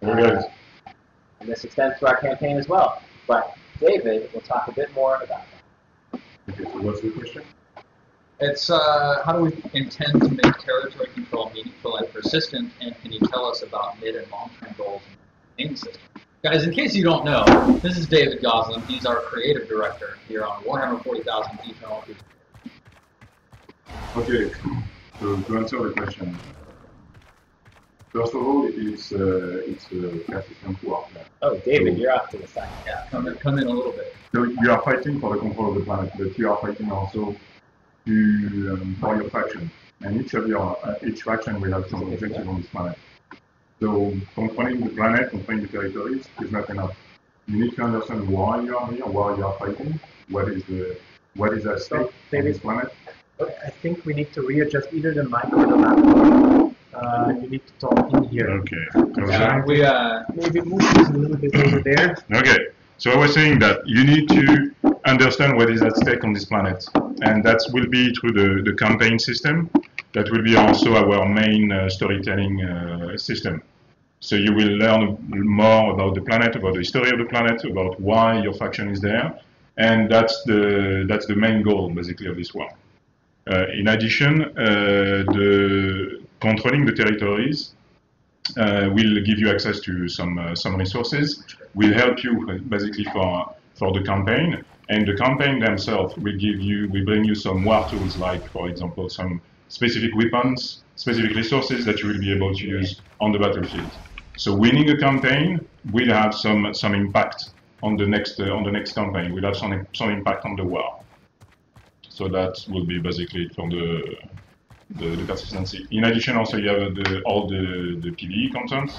And this extends to our campaign as well. But David will talk a bit more about that. Okay, so what's the question? It's how do we intend to make territory control meaningful and persistent, and can you tell us about mid- and long-term goals in the campaign system? Guys, in case you don't know, this is David Goslin. He's our creative director here on Warhammer 40,000 Eternal. Okay, so to answer the question, First of all, it's a persistent warfare. Oh, David, you're off to the side. Yeah, come in a little bit. So you are fighting for the control of the planet, but you are fighting also for your faction, and each faction will have some objective on this planet. So controlling the planet, controlling the territories is not enough. You need to understand why you are here, why you are fighting, what is at stake on this planet. I think we need to readjust either the mic or the laptop. You need to talk in here. Okay. Maybe move this a little bit over there. Okay. So I was saying that you need to understand what is at stake on this planet, and that will be through the campaign system. That will be also our main storytelling system. So you will learn more about the planet, about the history of the planet, about why your faction is there, and that's the main goal basically of this war. In addition, controlling the territories will give you access to some resources, will help you basically for the campaign, and the campaign themselves will bring you some war tools, like for example some specific weapons, specific resources that you will be able to use on the battlefield. So winning a campaign will have some impact on the next campaign. Will have some impact on the war. So that will be basically from the consistency. In addition, also you have all the PvE content.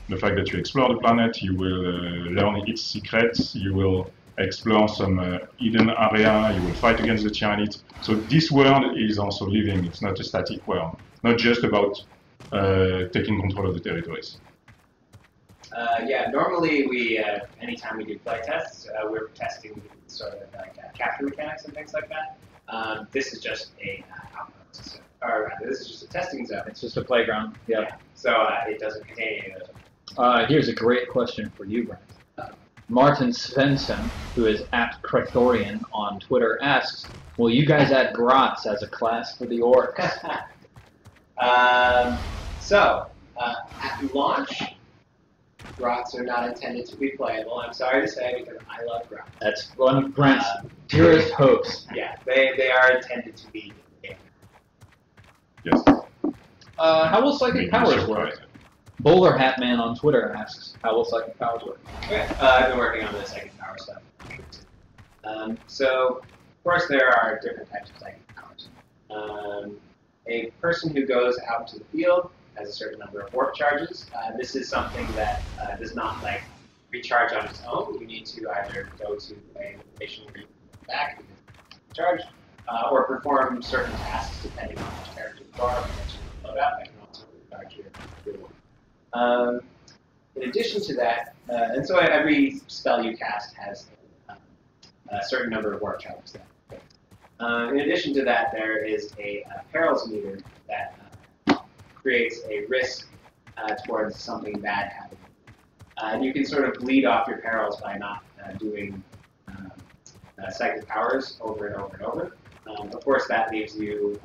The fact that you explore the planet, you will learn its secrets. You will explore some hidden area. You will fight against the Tyranids. So this world is also living. It's not a static world. Not just about taking control of the territories. Yeah, normally anytime we do play tests, we're testing sort of like capture mechanics and things like that. This is just a outpost, or rather, this is just a testing zone. It's just a playground. Yeah. So it doesn't contain any of those. Here's a great question for you, Brent. Martin Svensson, who is at Crethorian on Twitter, asks, will you guys add Grotz as a class for the orcs? At launch, Grotz are not intended to be playable. I'm sorry to say, because I love Grotz. That's one of Brent's dearest hopes. Yeah, they are intended to be. Yes. How will psychic powers work? Bowler Hat Man on Twitter asks, how will psychic powers work? Okay, I've been working on the psychic power stuff. So, of course, there are different types of psychic powers. A person who goes out to the field has a certain number of warp charges. This is something that does not recharge on its own. You need to either go to a location where you can go back and charge, or perform certain tasks depending on which character you are. That can also recharge your warp. In addition to that, and so every spell you cast has a certain number of warp charges. In addition to that, there is a perils meter that creates a risk towards something bad happening. And you can sort of bleed off your perils by not doing psychic powers over and over and over. Of course, that leaves you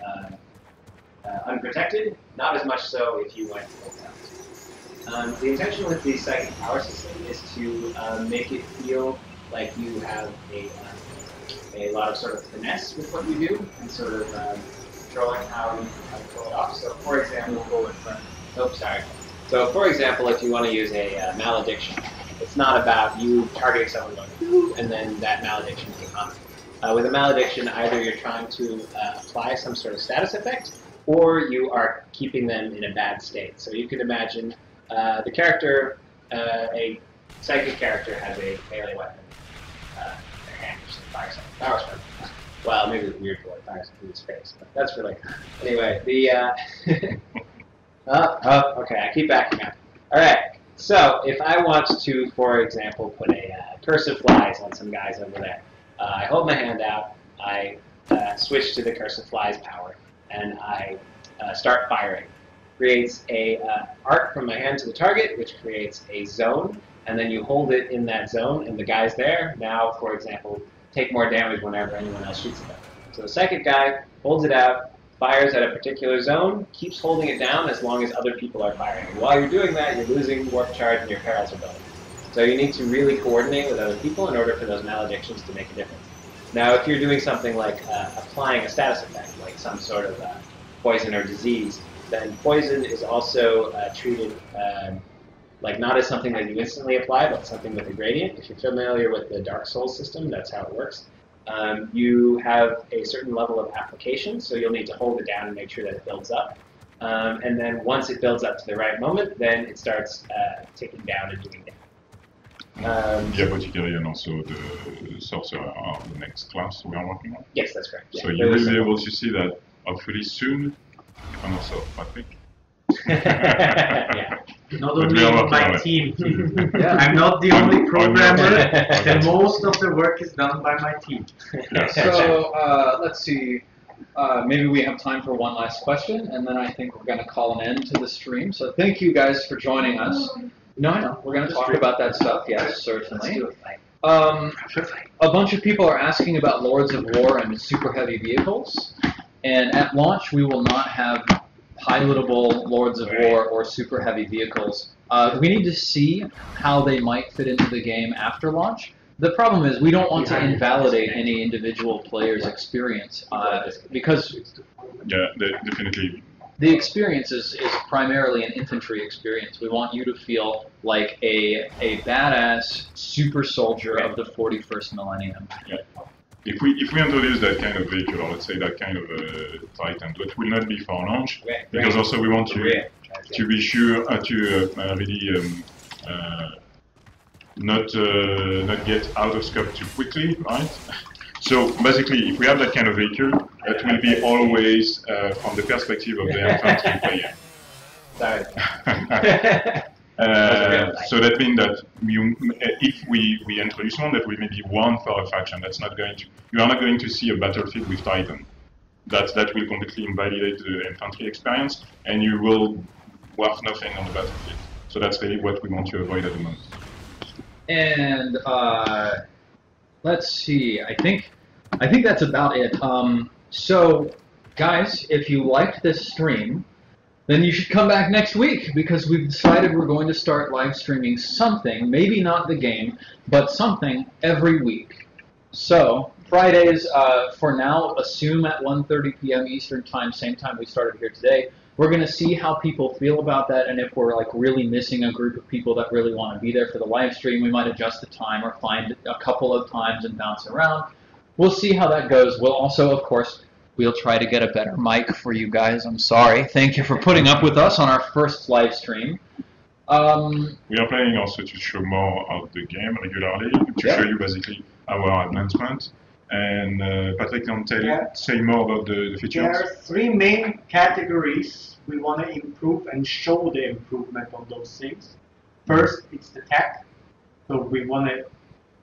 unprotected, not as much so if you went full out. The intention with the psychic power system is to make it feel like you have a lot of sort of finesse with what you do, and sort of controlling how you pull it off. So, for example, So, for example, if you want to use a malediction, it's not about you targeting someone going, ooh, and then that malediction can on. With a malediction, either you're trying to apply some sort of status effect, or you are keeping them in a bad state. So you can imagine the character, a psychic character, has a melee weapon. Their hand is fire something. Power spell. Well, maybe it's weird for like fire something in space, but that's for like. Anyway, the. Okay, I keep backing up. All right. So if I want to, for example, put a curse of flies on some guys over there, I hold my hand out. I switch to the curse of flies power, and I start firing. Creates a arc from my hand to the target, which creates a zone, and then you hold it in that zone, and the guys there now, for example, take more damage whenever anyone else shoots at them. So the second guy holds it out, fires at a particular zone, keeps holding it down as long as other people are firing. And while you're doing that, you're losing warp charge and your perils are building. So you need to really coordinate with other people in order for those maledictions to make a difference. Now, if you're doing something like applying a status effect, like some sort of poison or disease, then poison is also treated like not as something that you instantly apply, but something with a gradient. If you're familiar with the Dark Souls system, that's how it works. You have a certain level of application, so you'll need to hold it down and make sure that it builds up. And then once it builds up to the right moment, then it starts ticking down and doing damage. The apothecary and also the sorcerer are the next class we are working on. Yes, that's correct. So you will be able to see that hopefully soon, if I'm also Patrick. Yeah. Not But only we are in working my on it. team. I'm not the only programmer. Okay. Most of the work is done by my team. So let's see. Maybe we have time for one last question, and then I think we're going to call an end to the stream. So thank you guys for joining us. No, I know. We're going to talk about that stuff. Yes, certainly. A bunch of people are asking about Lords of War and super heavy vehicles. And at launch, we will not have pilotable Lords of War or super heavy vehicles. We need to see how they might fit into the game after launch. The problem is we don't want to invalidate any individual player's experience because Yeah, definitely. the experience is primarily an infantry experience. We want you to feel like a badass super soldier of the 41st millennium. Yeah. If we introduce that kind of vehicle, or let's say that kind of Titan, that will not be for launch, because also we want to be sure to really not get out of scope too quickly, right? So basically, if we have that kind of vehicle, that will be always from the perspective of the infantry player. Sorry. So that means that if we introduce one, that will maybe one for a faction. That's not going to. You are not going to see a battlefield with Titan. That will completely invalidate the infantry experience, and you will worth nothing on the battlefield. So that's really what we want to avoid at the moment. And let's see. I think that's about it. So, guys, if you liked this stream, then you should come back next week because we've decided we're going to start live streaming something, maybe not the game, but something every week. So, Fridays, for now, assume at 1:30 p.m. Eastern Time, same time we started here today. We're going to see how people feel about that, and if we're like really missing a group of people that really want to be there for the live stream, we might adjust the time or find a couple of times and bounce around. We'll see how that goes. We'll also, of course, we'll try to get a better mic for you guys. I'm sorry. Thank you for putting up with us on our first live stream. We are planning also to show more of the game regularly, to show you basically our advancement. And Patrick can say more about the features. There are three main categories we want to improve and show the improvement on those things. First, it's the tech. So we want to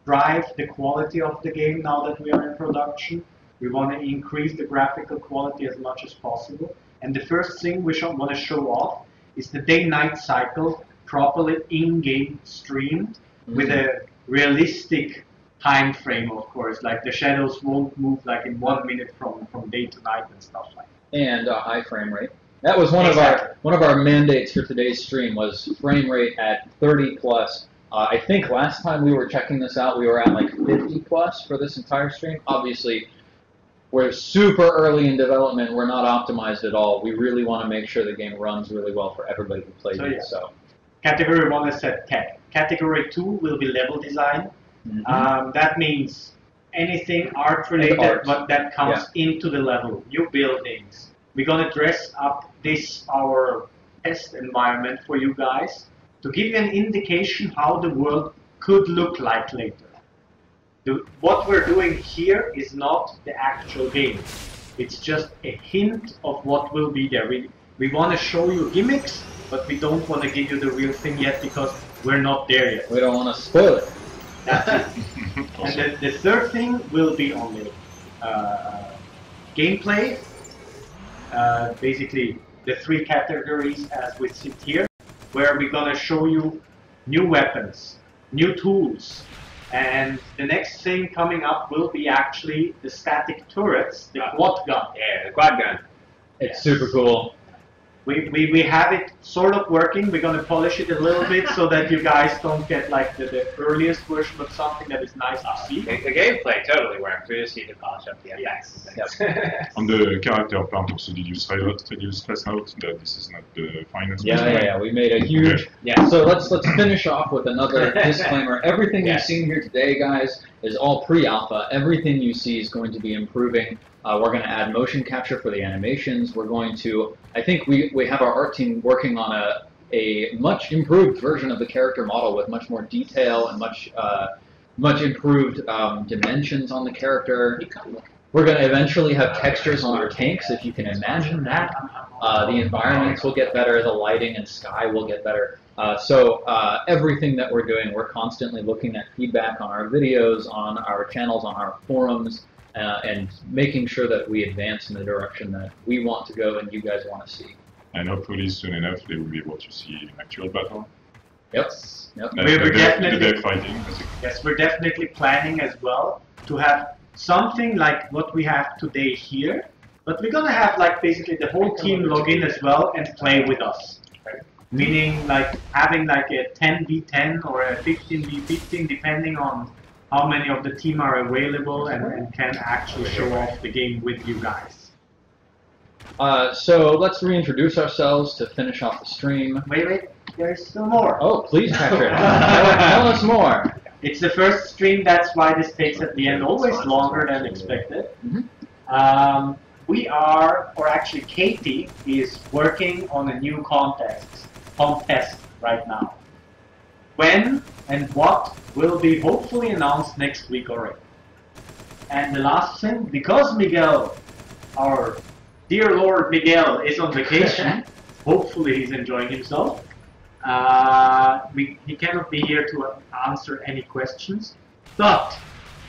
drive the quality of the game now that we are in production. We want to increase the graphical quality as much as possible. And the first thing we want to show off is the day-night cycle properly in-game streamed with a realistic time frame, of course. Like the shadows won't move like in 1 minute from day to night and stuff like that. And a high frame rate. That was one of our mandates for today's stream was frame rate at 30 plus. I think last time we were checking this out, we were at like 50 plus for this entire stream. Obviously, we're super early in development. We're not optimized at all. We really want to make sure the game runs really well for everybody who plays it. So, Category 1 is set tech. Category 2 will be level design. That means anything art-related, but that comes into the level. New buildings. We're going to dress up our test environment for you guys to give you an indication how the world could look like later. What we're doing here is not the actual game. It's just a hint of what will be there. We want to show you gimmicks, but we don't want to give you the real thing yet because we're not there yet. We don't want to spoil it. That's it. And the third thing will be on the gameplay. Basically, the three categories as we sit here, where we're going to show you new weapons, new tools, and the next thing coming up will be actually the static turrets, the quad gun. Yeah, the quad gun. It's super cool. We have it sort of working. We're going to polish it a little bit so that you guys don't get like the earliest version, but something that is nice to see. The gameplay totally works. We just need to polish up the effects. On the character part also, did you stress out that this is not the final Yeah. We made a huge. Yeah. So let's finish off with another disclaimer. Everything you've seen here today, guys, is all pre-alpha. Everything you see is going to be improving. We're going to add motion capture for the animations. We're going to, I think we have our art team working on a much improved version of the character model with much more detail and much improved dimensions on the character. We're going to eventually have textures on our tanks, if you can imagine that. The environments will get better, the lighting and sky will get better. So everything that we're doing, we're constantly looking at feedback on our videos, on our channels, on our forums, and making sure that we advance in the direction that we want to go and you guys want to see. And hopefully soon enough they will be able to see an actual battle. Yep. The dev fighting, basically. Yes, we're definitely planning as well to have something like what we have today here, but we're gonna have like basically the whole team log in as well and play with us. Meaning like having like a 10v10 or a 15v15 depending on how many of the team are available and can actually show off the game with you guys. So let's reintroduce ourselves to finish off the stream. Wait, there's still more. Oh, please, Patrick, tell us more. It's the first stream, that's why this takes at the end always longer than expected. We are, or actually Katie is working on a new contest right now. When and what will be hopefully announced next week already. And the last thing, because Miguel, our dear Lord Miguel, is on vacation, hopefully he's enjoying himself, he cannot be here to answer any questions, but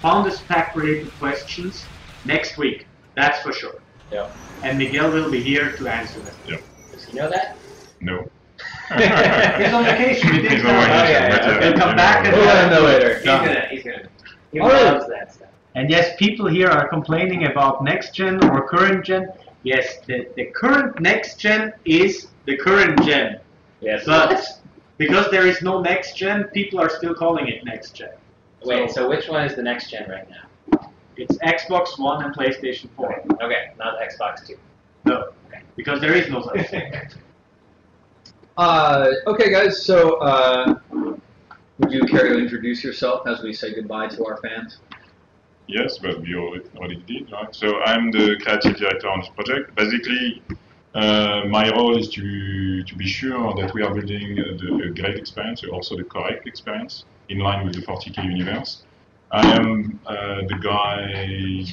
Founders Pack related questions next week, that's for sure. Yeah. And Miguel will be here to answer them. Yeah. Does he know that? No. He's on vacation. He's on vacation. He'll come back and we'll let him know later. He's gonna. He All right. loves that stuff. And yes, people here are complaining about next gen or current gen. Yes, the current next gen is the current gen. Yes. But because there is no next gen, people are still calling it next gen. Wait, so which one is the next gen right now? It's Xbox One and PlayStation 4. Okay, not Xbox 2. No, because there is no such thing. Okay, guys, so would you care to introduce yourself as we say goodbye to our fans? Yes, but we already did, right? So I'm the creative director on this project. Basically, my role is to be sure that we are building a great experience, also the correct experience, in line with the 40K universe. I am the guy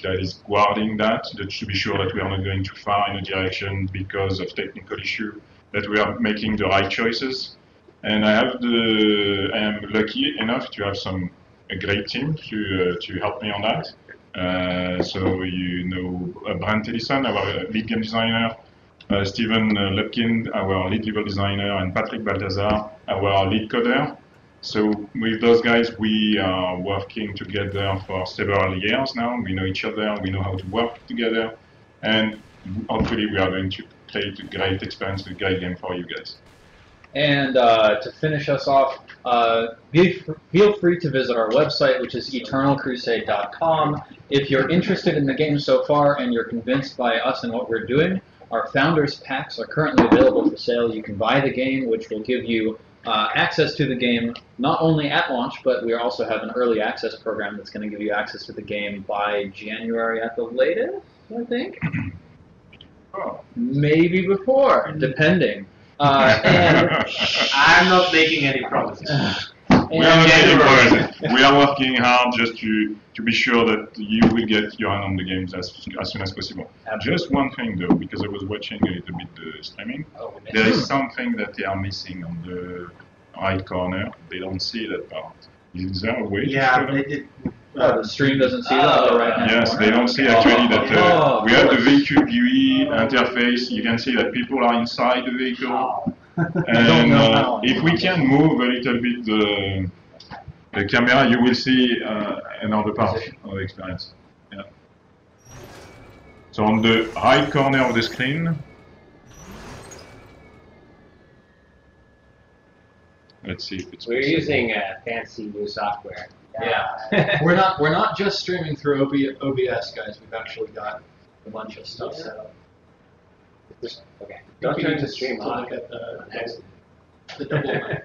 that is guarding that to be sure that we are not going too far in a direction because of technical issue, that we are making the right choices. And I am lucky enough to have a great team to help me on that. So you know Brent Ellison, our lead game designer, Stephen Lepkin, our lead level designer, and Patrick Balthazar, our lead coder. So with those guys, we are working together for several years now. We know each other, we know how to work together, and hopefully we are going to create a great experience, a great game for you guys. And to finish us off, feel free to visit our website, which is eternalcrusade.com. If you're interested in the game so far and you're convinced by us and what we're doing, our Founders Packs are currently available for sale. You can buy the game, which will give you access to the game not only at launch, but we also have an early access program that's going to give you access to the game by January at the latest, I think. Maybe before, depending. And I'm not making any promises. We are not making promises. We are working hard just to be sure that you will get your hand on the games as soon as possible. Just one thing though, because I was watching a little bit the streaming, there is something that they are missing on the right corner. They don't see that part. Is there a way to show them? The stream doesn't see that on the right hand Yes, corner. they don't see actually that we have the vehicle GUI interface. You can see that people are inside the vehicle. And if we can move a little bit the camera, you will see another part of the experience. Yeah. So on the right corner of the screen, Let's see if it's We're possible. using fancy new software. Yeah. we're not just streaming through OBS, guys. We've actually got a bunch of stuff set up. Okay. Don't turn the stream to on. look at Excellent. the double one.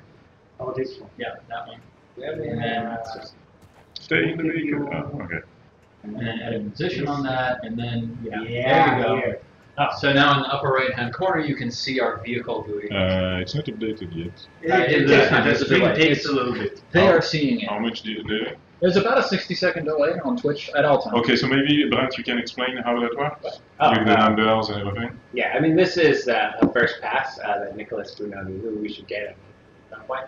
Oh, this one. Yeah, that one. And then Stay in the vehicle. Oh, okay. And then add a position on that, and then Yeah, there you go. here. So now in the upper right-hand corner, you can see our vehicle GUI. It's not updated yet. There's a stream delay. takes a little bit. They are seeing it. How much do you? There's about a 60-second delay on Twitch at all times. Okay, so maybe Brent, you can explain how that works Oh, with the numbers and everything. yeah, I mean, this is a first pass that Nicholas Brunoni, who we should get at some point,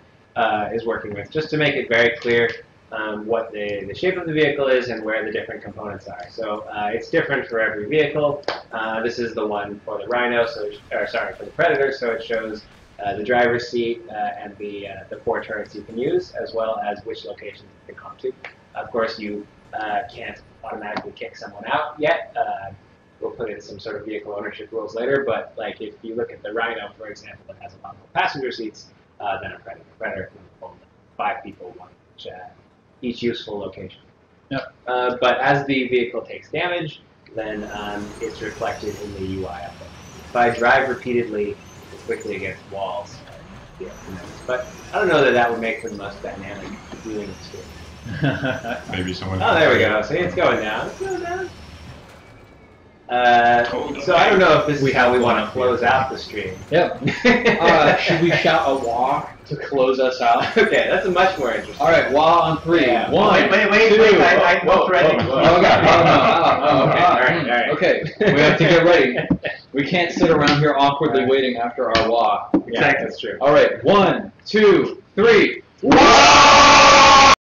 is working with, just to make it very clear what the shape of the vehicle is and where the different components are. So it's different for every vehicle. This is the one for the Rhino, for the Predator, so it shows the driver's seat and the 4 turrets you can use, as well as which locations you can come to. Of course, you can't automatically kick someone out yet. We'll put in some sort of vehicle ownership rules later, but like if you look at the Rhino, for example, it has a lot more passenger seats than a Predator. Predator can hold 5 people, each useful location. Yep. But as the vehicle takes damage, then it's reflected in the UI of it. If I drive repeatedly quickly against walls, yeah, who knows. But I don't know that would make for the most dynamic viewing experience. Maybe someone. Oh, there we go. See, it's going down. It's going down. So I don't know if this is how we want to close out the stream. Yep. Should we shout a wah to close us out? Okay, that's a much more interesting. All right, wah on 3. Yeah. 1, Wait, two. I'm not ready. Oh, God. Oh, Okay, all right. Okay, we have to get ready. We can't sit around here awkwardly waiting after our wah. Yeah, that's true. All right, 1, 2, 3. Wow!